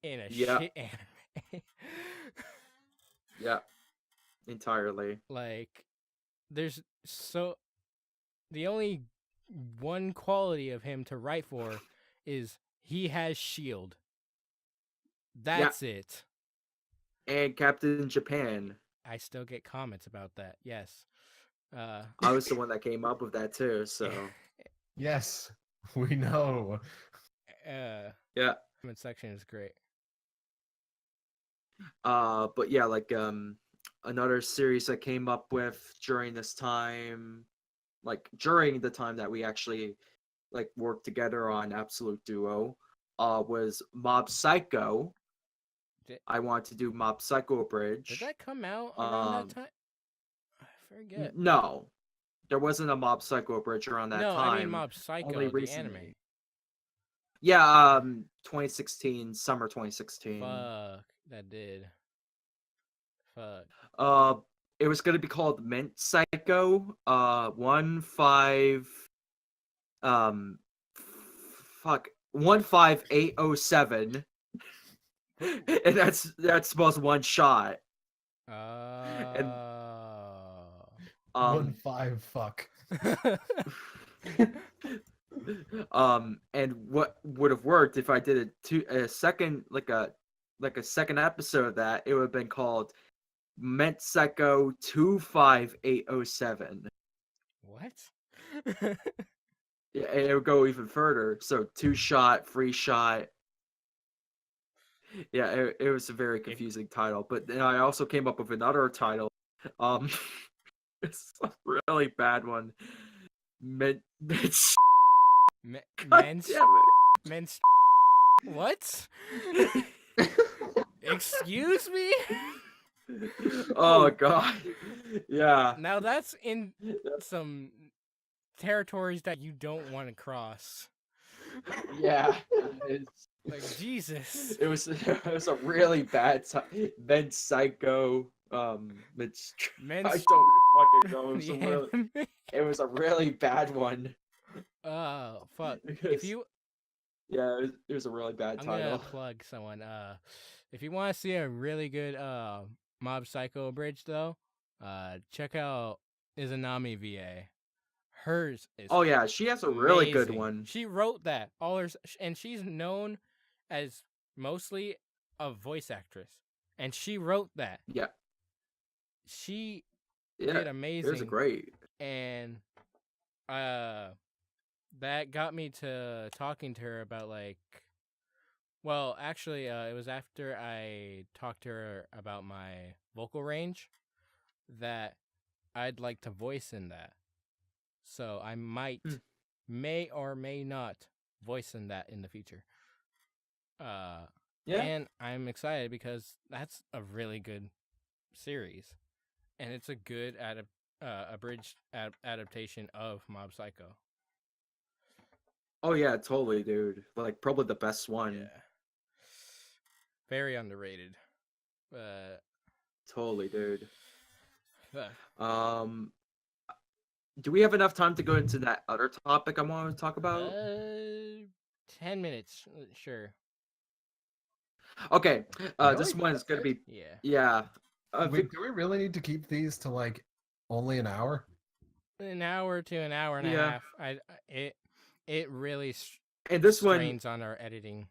in a shit anime. Yeah, entirely. Like, there's the only one quality of him to write for is he has shield. That's it. And Captain Japan. I still get comments about that. Yes. I was the one that came up with that too. So Yes, we know. yeah. Comment section is great. But yeah, like another series I came up with during this time, like during the time that we actually like worked together on Absolute Duo, was Mob Psycho. I wanted to do Mob Psycho Abridged. Did that come out around that time? I forget. No, there wasn't a Mob Psycho Abridged around that time. No, I mean Mob Psycho, only the recently. anime. Yeah, 2016, summer 2016. Fuck, that did. Fuck. It was gonna be called Mint Psycho. 15807. And that spells one shot. And 1-5 fuck. And what would have worked if I did a second episode of that, it would have been called Mint Psycho 25807. What? Yeah, and it would go even further. So 2-shot, free shot. Yeah, it was a very confusing title. But then I also came up with another title. It's a really bad one. Men's. What? Excuse me? Oh god. Yeah. Now that's in some territories that you don't want to cross. Yeah. Like, Jesus. It was a really bad time. Men's Psycho. Men's. I don't fucking know. It was a really bad one. Oh fuck! Because, it was a really bad I'm title. gonna plug someone. If you want to see a really good Mob Psycho Abridged though, check out IzanamiVA. Hers is. Oh yeah, she has a really good amazing. one. She wrote that and she's known as mostly a voice actress, and she wrote that. Yeah. She did amazing. It was great. And that got me to talking to her about well, actually, it was after I talked to her about my vocal range that I'd like to voice in that. So I may or may not voice in that in the future. And I'm excited because that's a really good series, and it's a good abridged adaptation of Mob Psycho. Oh yeah, totally, dude. Like probably the best one. Yeah. Very underrated. Totally, dude. Do we have enough time to go into that other topic I want to talk about? 10 minutes, sure. Okay. Really? This one is gonna be. Yeah. Yeah. Wait, do we really need to keep these to like only an hour? an hour to an hour and a Yeah. half. It really And this one, strains on our editing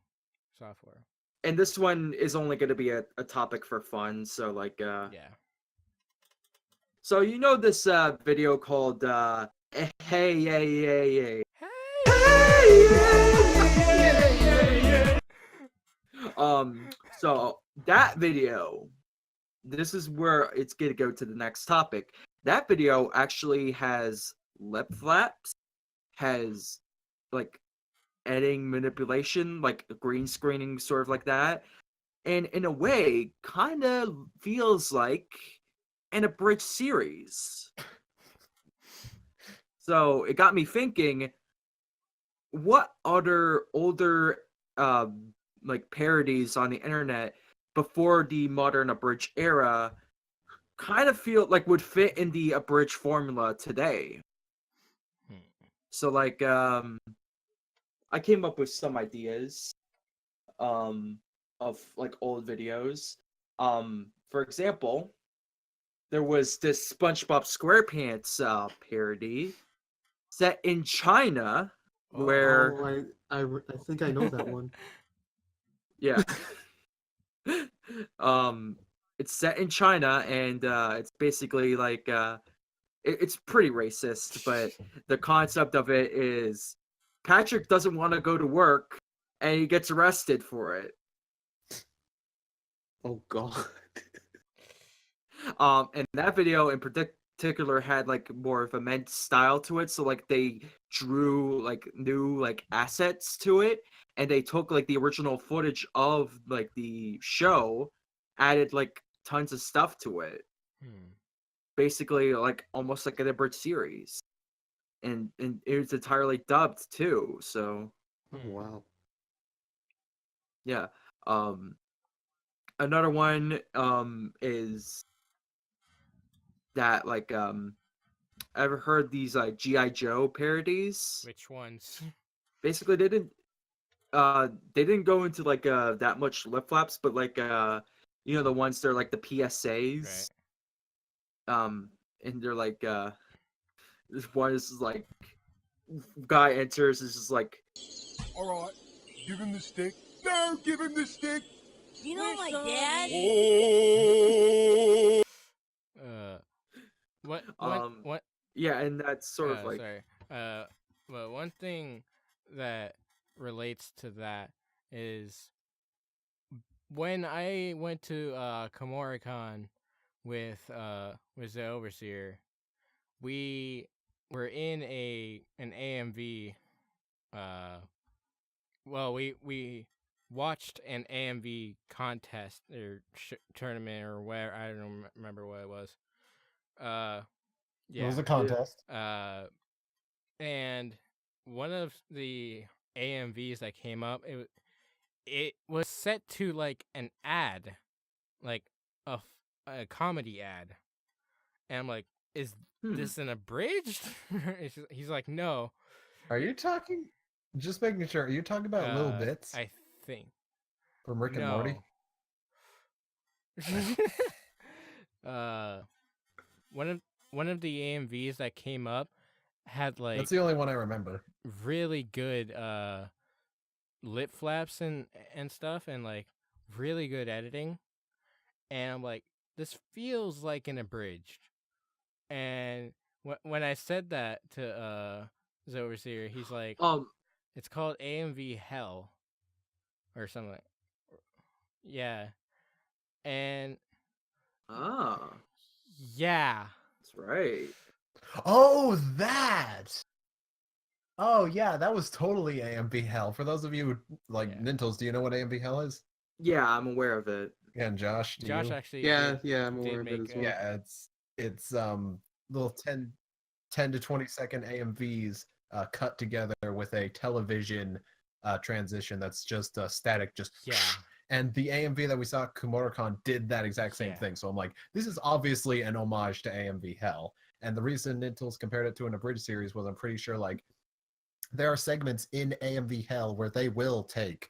software. and this one is only going to be a topic for fun. So like, Yeah. so you know this video called Hey Yeah Yeah Yeah. So that video, this is where it's gonna go to the next topic. That video actually has lip flaps, has like editing manipulation, like green screening, sort of like that, and in a way, kind of feels like an abridged series. So it got me thinking, what other older like parodies on the internet before the modern abridged era kind of feel like would fit in the abridged formula today? So like I came up with some ideas of like old videos. For example, there was this SpongeBob SquarePants parody set in China where Oh, I think I know that one. yeah. It's set in China, and it's basically like it's pretty racist, but the concept of it is Patrick doesn't want to go to work, and he gets arrested for it. Oh god. And that video in particular had like more of a men's style to it, so like they drew like new like assets to it, and they took like the original footage of like the show, added like tons of stuff to it, basically like almost like an abridged series, and it was entirely dubbed too. So Oh wow. yeah. Another one is that like ever heard these like G.I. Joe parodies? Which ones? Basically they didn't go into like that much lip flaps, but like you know the ones they're like the PSAs. Right. And they're like this one is like guy enters is just like, alright, give him the stick. No, give him the stick. You know my dad? What? Yeah, and that's sort of like sorry. Well, one thing that relates to that is when I went to Komori-con with ZehOverseer, we were in an AMV. Well, we watched an AMV contest or tournament or where I don't remember what it was. Yeah, it was a contest. And one of the AMVs that came up, it was set to like an ad, like a comedy ad, and I'm like, is this an abridged? He's like, no. Are you talking? Just making sure. Are you talking about Little Bits? I think From Rick and Morty. One of the AMVs that came up had like That's the only one I remember. Really good lip flaps and stuff, and like really good editing. And I'm like, this feels like an abridged. And when I said that to ZehOverseer, he's like, it's called AMV Hell or something. Yeah. And yeah, that's right. Oh, that. Oh yeah, that was totally AMV Hell. For those of you like Nintles, do you know what AMV Hell is? Yeah, I'm aware of it. Yeah, and Josh, do Josh you? actually Yeah, I'm aware of it as well. Yeah, it's little 10 to 20 second AMVs cut together with a television transition that's just static, just And the AMV that we saw at Komori-con did that exact same thing. So I'm like, this is obviously an homage to AMV Hell. And the reason Nintles compared it to an abridged series was I'm pretty sure like there are segments in AMV Hell where they will take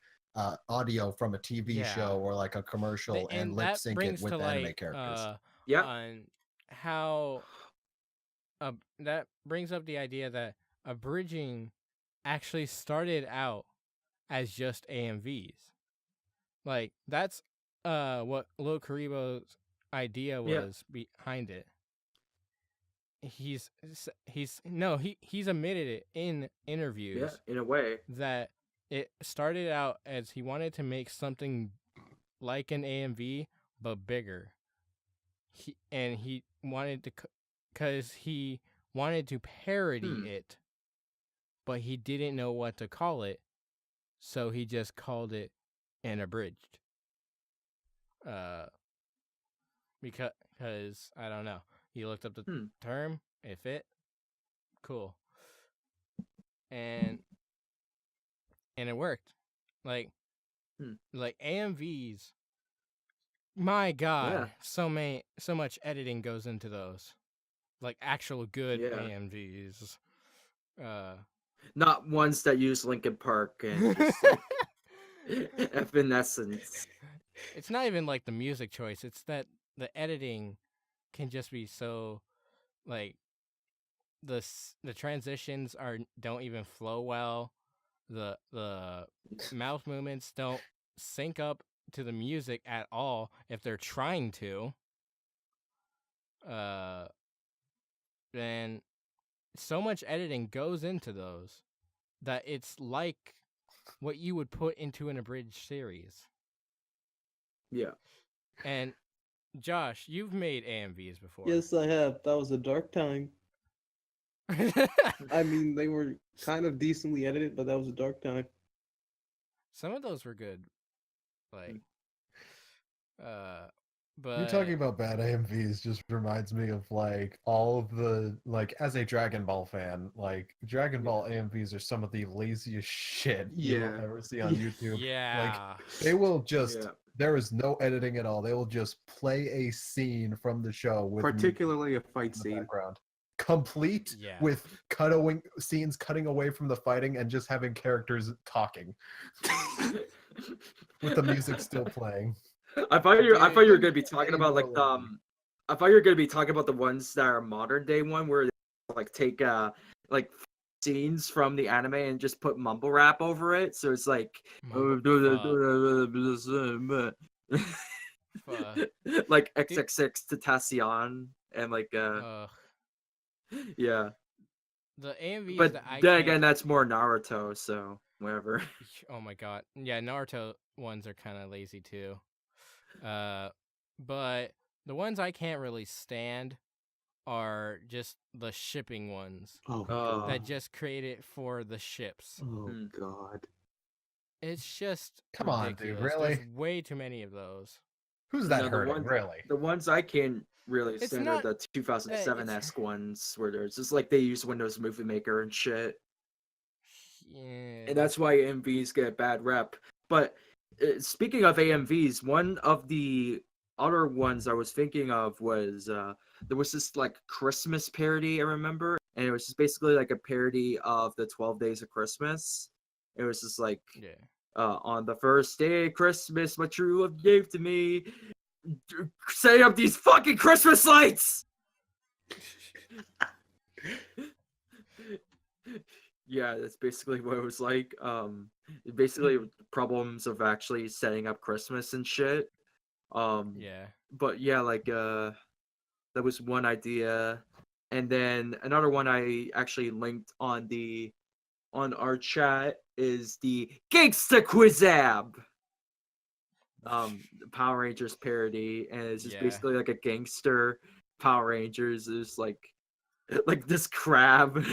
audio from a TV show or like a commercial and lip sync it with anime characters. On how that brings up the idea that abridging actually started out as just AMVs. Like that's what Lil Karibo's idea was behind it. He's admitted it in interviews. Yeah, in a way. That it started out as he wanted to make something like an AMV but bigger. He wanted to because he wanted to parody it, but he didn't know what to call it, so he just called it an abridged. Because I don't know. He looked up the term, it fit, cool, and it worked. Like AMVs. My God, so much editing goes into those, like actual good AMVs. Not ones that use Linkin Park and just Evanescence. It's not even like the music choice. It's that the editing can just be so, like, the transitions don't even flow well. The mouth movements don't sync up to the music at all if they're trying to. Then so much editing goes into those that it's like what you would put into an abridged series. Yeah. And Josh, you've made AMVs before. Yes, I have. That was a dark time. I mean, they were kind of decently edited, but that was a dark time. Some of those were good. Like, but you're talking about bad AMVs just reminds me of like all of the like as a Dragon Ball fan, like Dragon Ball AMVs are some of the laziest shit you will ever see on YouTube. Yeah. Like they will just there is no editing at all. They will just play a scene from the show with particularly a fight scene background. Complete with scenes cutting away from the fighting and just having characters talking. With the music still playing. I thought you were gonna be talking about like I thought you were gonna be talking about the ones that are modern day one where they like take like scenes from the anime and just put mumble rap over it. So it's like like XXX Tentacion and like yeah. The AMVs but that I then again that's more Naruto, so whatever. Oh my god. Yeah, Naruto ones are kind of lazy too. But the ones I can't really stand are just the shipping ones. That just create it for the ships. Oh god. It's just come on, dude, really? There's way too many of those. Who's that hurting, really? The ones I can't really stand are the 2007-esque ones where there's just like they use Windows Movie Maker and shit. Yeah. And that's why AMVs get a bad rep. But speaking of AMVs, one of the other ones I was thinking of was there was this like Christmas parody I remember, and it was just basically like a parody of the 12 Days of Christmas. It was just like on the first day of Christmas, my true love gave to me, setting up these fucking Christmas lights. Yeah, that's basically what it was like. Basically problems of actually setting up Christmas and shit. But yeah, like that was one idea. And then another one I actually linked on our chat is the Gangsta Quizab. Power Rangers parody, and it's just basically like a gangster Power Rangers. It's like this crab.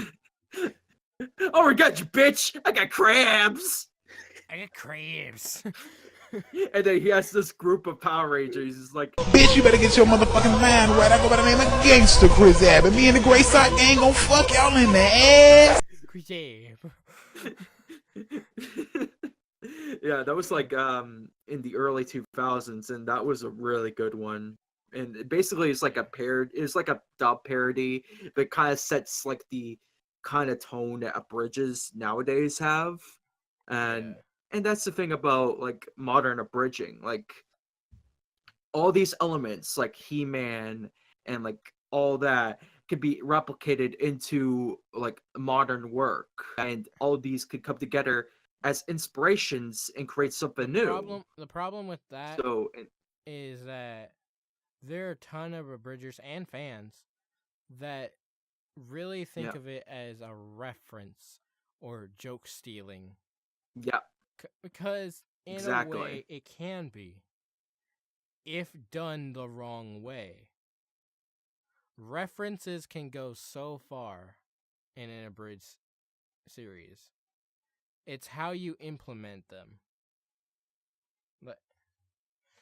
Oh, I got you, bitch! I got crabs! I got crabs. And then he has this group of Power Rangers. He's like, bitch, you better get your motherfucking mind right. I go by the name of Gangsta Quizab, and me and the Gray Sock gang gon' fuck y'all in the ass. Yeah, that was like in the early 2000s, and that was a really good one. And basically, it's like it's like a dub parody that kind of sets like the kind of tone that abridges nowadays have, and that's the thing about like modern abridging, like all these elements like He-Man and like all that could be replicated into like modern work, and all these could come together as inspirations and create something new. The problem with that is that there are a ton of abridgers and fans that really think of it as a reference or joke stealing. Yeah. Because in a way it can be, if done the wrong way. References can go so far in an abridged series. It's how you implement them.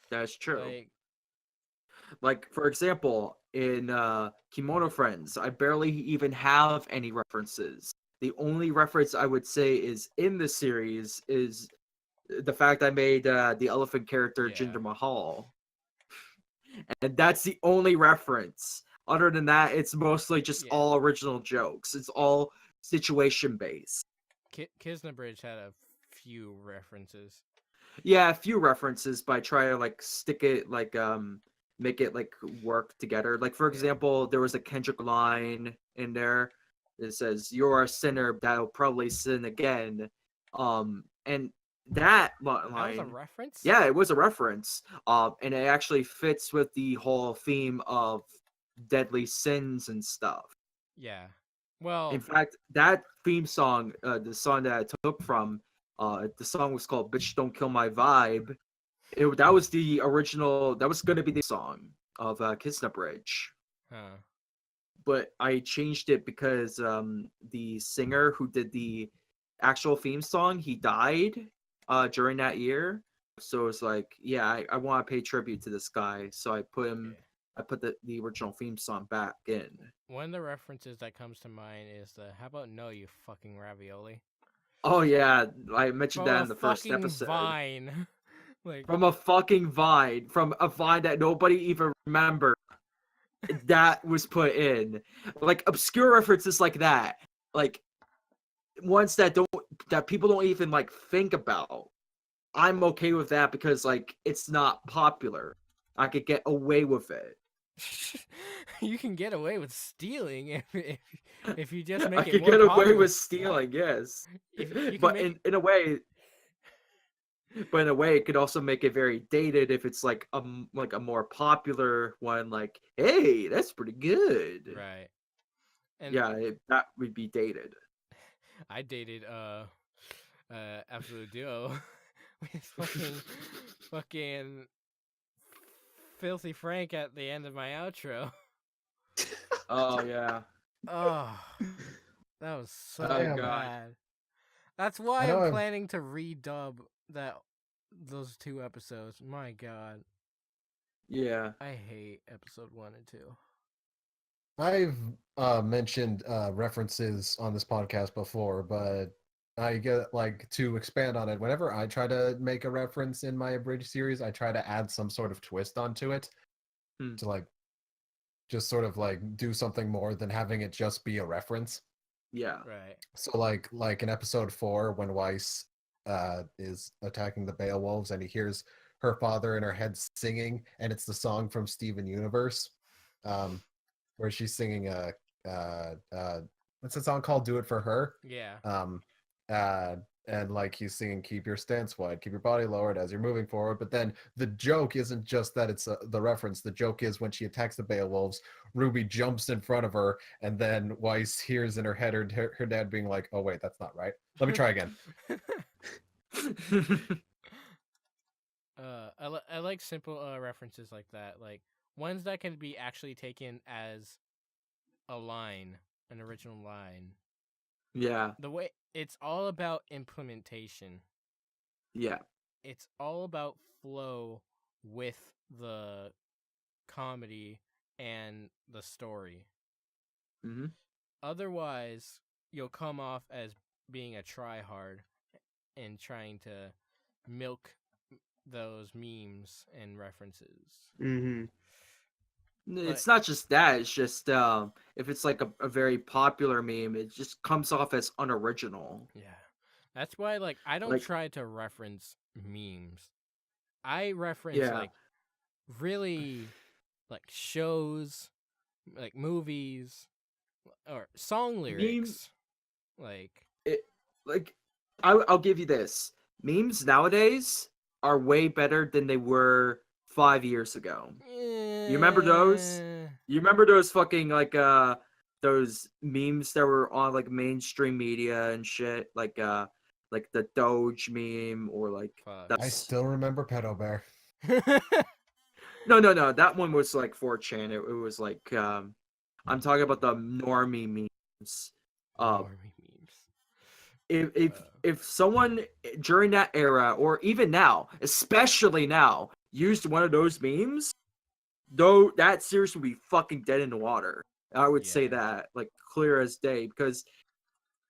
That's true. Like for example, in Kimono Friends, I barely even have any references. The only reference I would say is in the series is the fact I made the elephant character Jinder Mahal. And that's the only reference. Other than that, it's mostly just all original jokes. It's all situation based. Kisnabridge had a few references. Yeah, a few references, but I try to like stick it like make it like work together. Like for example, there was a Kendrick line in there that says, "You're a sinner that'll probably sin again." And that line, that was a reference? Yeah, it was a reference. And it actually fits with the whole theme of deadly sins and stuff. Yeah. Well, in fact, that theme song, the song that I took from, the song was called "Bitch Don't Kill My Vibe." That was the original. That was going to be the song of Kisnabridge. Huh. But I changed it because the singer who did the actual theme song, he died during that year. So it's like, yeah, I want to pay tribute to this guy. So I put him. I put the original theme song back in. One of the references that comes to mind is the "How about no, you fucking ravioli." Oh yeah, I mentioned From that in the first episode. Vine. Like, from a fucking vine, from a vine that nobody even remembered. That was put in, like obscure references like that, like ones that people don't even like think about. I'm okay with that because like it's not popular. I could get away with it. You can get away with stealing if you just make I it could more get popular. away with stealing, yes. But in a way, it could also make it very dated if it's like a more popular one. Like, hey, that's pretty good. Right. And yeah, that would be dated. I dated Absolute Duo with fucking Filthy Frank at the end of my outro. Oh yeah. Oh, that was so bad. That's why I'm planning to redub those 2 episodes. My God. Yeah. I hate episode 1 and 2. I've mentioned references on this podcast before, but I get like to expand on it. Whenever I try to make a reference in my abridged series, I try to add some sort of twist onto it to like just sort of like do something more than having it just be a reference. Yeah. Right. So like in episode 4 when Weiss is attacking the Beowulfs and he hears her father in her head singing, and it's the song from Steven Universe, where she's singing what's the song called? Do It For Her. Yeah. And like he's singing "Keep Your Stance Wide, keep your body lowered as you're moving forward." But then the joke isn't just that it's the reference. The joke is when she attacks the Beowulfs, Ruby jumps in front of her, and then Weiss hears in her head her dad being like, "Oh wait, that's not right. Let me try again." I like simple references like that, like ones that can be actually taken as a line, an original line. Yeah. The way it's all about implementation. Yeah. It's all about flow with the comedy and the story. Mm-hmm. Otherwise, you'll come off as being a tryhard and trying to milk those memes and references. Mm-hmm. It's not just that. It's just if it's like a very popular meme, it just comes off as unoriginal. Yeah, that's why like I don't try to reference memes. I reference like really like shows, like movies, or song lyrics. Like I'll give you this. Memes nowadays are way better than they were 5 years ago. You remember those? You remember those fucking those memes that were on like mainstream media and shit, like the Doge meme or like. I still remember Pedo Bear. No. That one was like 4chan. It was like I'm talking about the normie memes. If someone during that era or even now, especially now, used one of those memes, though that series would be fucking dead in the water. I would say that like clear as day, because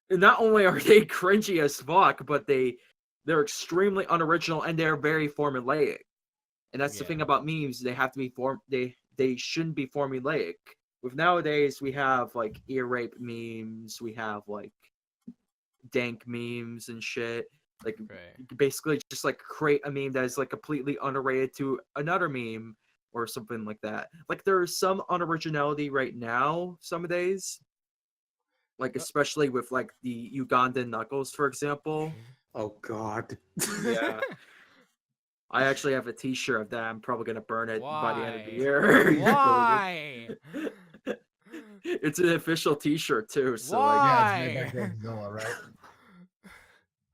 not only are they cringy as fuck, but they're extremely unoriginal and they're very formulaic. And that's the thing about memes; they have to be they shouldn't be formulaic. With nowadays, we have like ear rape memes, we have like dank memes and shit. Like basically just like create a meme that is like completely unrelated to another meme or something like that. Like there's some unoriginality right now some days. Like especially with like the Ugandan Knuckles, for example. Oh god. Yeah. I actually have a t-shirt of that. I'm probably gonna burn it by the end of the year. Why? It's an official t-shirt too, so Why? Yeah, it's made by Godzilla, right?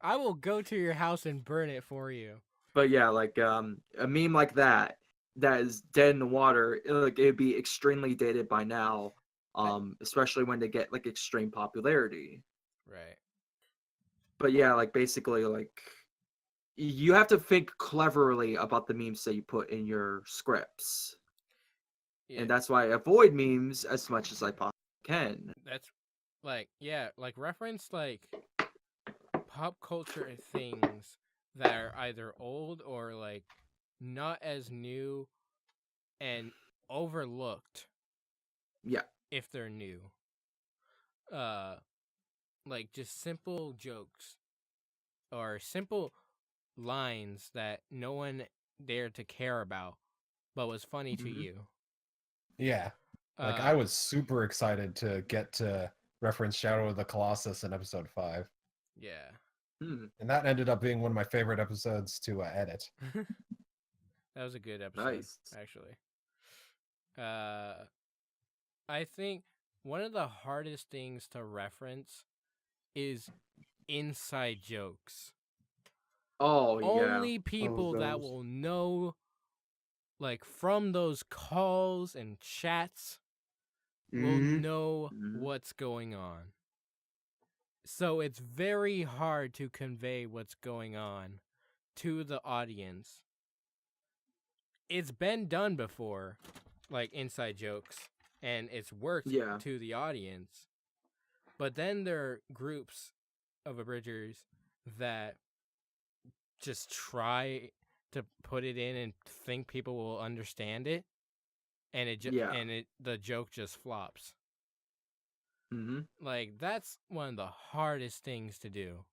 I will go to your house and burn it for you. But yeah, like a meme like that is dead in the water. It'd be extremely dated by now, especially when they get like extreme popularity. Right. But yeah, like basically, like you have to think cleverly about the memes that you put in your scripts, and that's why I avoid memes as much as I possibly can. That's like reference like pop culture things that are either old or like not as new and overlooked. Yeah. If they're new. Like just simple jokes or simple lines that no one dared to care about but was funny to you. Yeah. Like I was super excited to get to reference Shadow of the Colossus in episode 5. Yeah. And that ended up being one of my favorite episodes to edit. That was a good episode, actually. I think one of the hardest things to reference is inside jokes. Oh, yeah. Only people that will know, like, from those calls and chats will know what's going on. So it's very hard to convey what's going on to the audience. It's been done before, like inside jokes, and it's worked to the audience. But then there are groups of abridgers that just try to put it in and think people will understand it, and the joke just flops. Like that's one of the hardest things to do.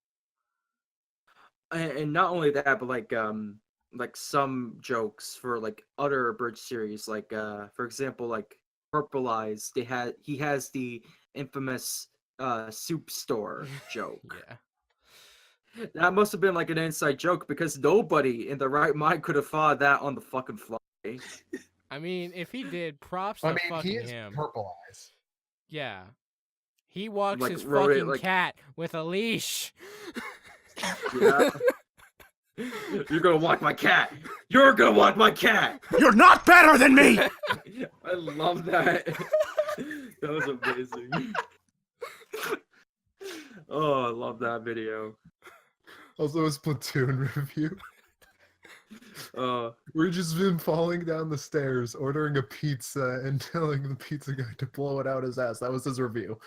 And not only that, but like some jokes for like other abridged series, like for example, like Purple Eyes, he has the infamous soup store joke. That must have been like an inside joke because nobody in the right mind could have thought that on the fucking fly. I mean, if he did, props to fucking he is him. Purple Eyes. Yeah. He walks Like, his wrote it, fucking like- cat with a leash. Yeah. You're gonna walk my cat. You're gonna walk my cat. You're not better than me. I love that. That was amazing. Oh, I love that video. Also, a Splatoon review. We're just been falling down the stairs, ordering a pizza, and telling the pizza guy to blow it out his ass. That was his review.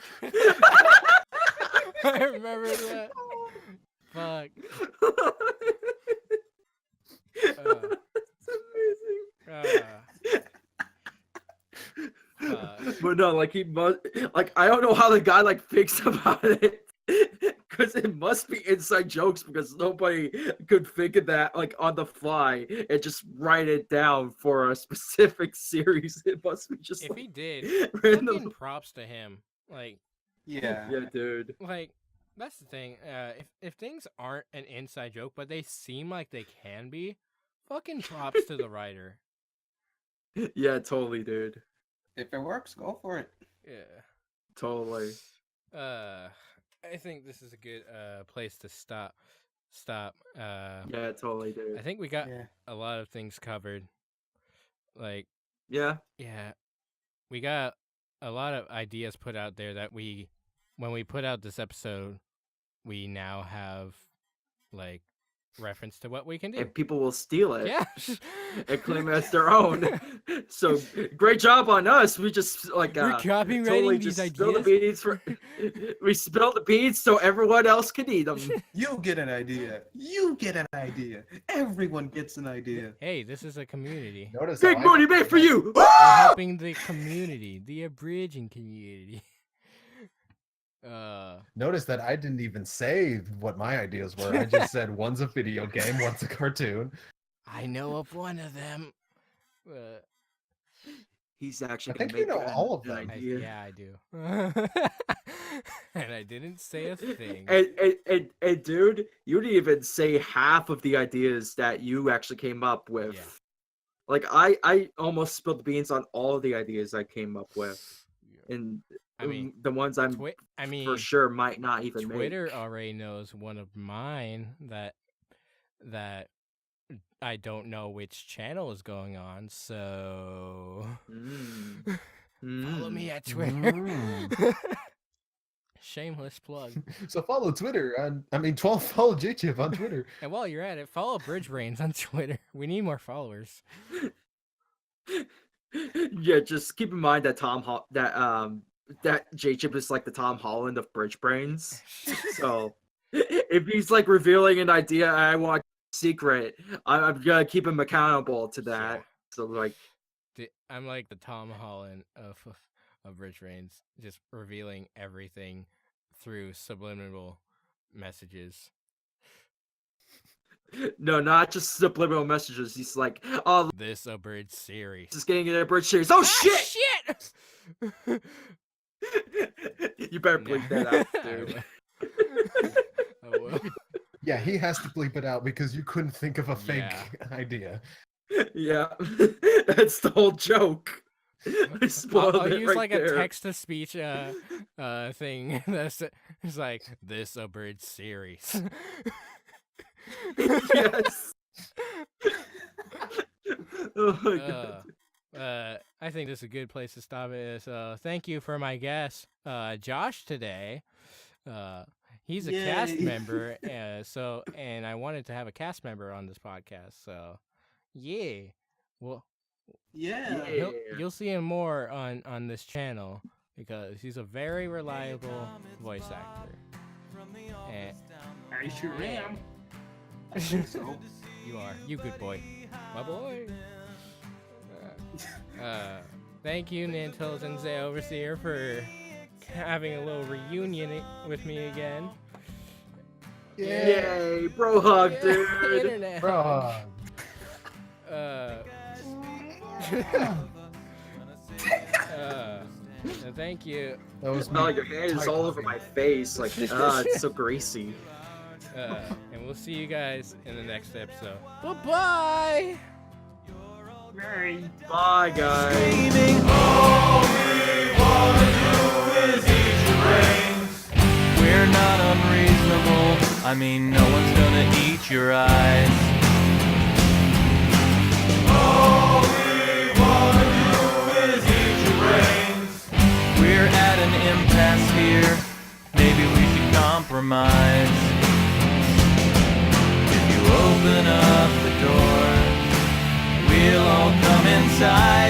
I remember that. Fuck. It's amazing. But no, like he must, like I don't know how the guy like thinks about it, because it must be inside jokes because nobody could think of that like on the fly and just write it down for a specific series. It must be just if like, he did, random. fucking props to him. Like Yeah. Yeah, dude. Like, that's the thing. If things aren't an inside joke, but they seem like they can be, fucking props to the writer. Yeah, totally, dude. If it works, go for it. Yeah. Totally. I think this is a good place to stop. Yeah, totally, dude. I think we got a lot of things covered. Like, yeah, we got a lot of ideas put out there that when we put out this episode, we now have like reference to what we can do, and people will steal it. Yeah. And claim it as their own. So great job on us. We just like we're copywriting totally these just spill the ideas. beans we spill the beans so everyone else can eat them. You get an idea. You get an idea. Everyone gets an idea. Hey, this is a community. Notice Big money made for you. We're helping the community, the abridging community. Notice that I didn't even say what my ideas were. I just said one's a video game, one's a cartoon. I know of one of them. He's actually. I think you know all of them. Yeah, I do. And I didn't say a thing. And dude, you didn't even say half of the ideas that you actually came up with. Yeah. Like I almost spilled the beans on all of the ideas I came up with, and I mean the ones for sure might not even Twitter make. already knows one of mine that I don't know which channel is going on, so follow me at Twitter. Shameless plug. So follow Twitter follow JChip on Twitter. And while you're at it, follow BridgeBrains on Twitter. We need more followers. Yeah, just keep in mind that that JChip is like the Tom Holland of BridgeBrains. So if he's like revealing an idea I want secret, I'm gonna keep him accountable to that. Yeah. So like, I'm like the Tom Holland of BridgeBrains, just revealing everything through subliminal messages. No, not just subliminal messages. He's like, oh, this abridged series. Just getting an abridged series. Oh shit! You better bleep that out, dude. I will. Yeah, he has to bleep it out because you couldn't think of a fake idea. Yeah, that's the whole joke. I spoiled I'll it use right like there. a text-to-speech thing that's it's like this abridged series. Yes. Oh my god. I think this is a good place to stop it. So thank you for my guest, Josh, today. He's a cast member, and I wanted to have a cast member on this podcast. So, yeah. Well, you'll see him more on this channel because he's a very reliable voice actor. And I sure am. so you are. You good boy. My boy. Thank you, Nintles and ZehOverseer, for having a little reunion with me again. Yay, bro hug, dude. Internet. Bro thank you. That was like your hand is all over my face. Like, it's so greasy. And we'll see you guys in the next episode. Bye-bye. Bye, guys. All we wanna do is eat your brains. We're not unreasonable. I mean, no one's gonna eat your eyes. All we wanna do is eat your brains. We're at an impasse here. Maybe we should compromise. If you open up the door, we'll all come inside.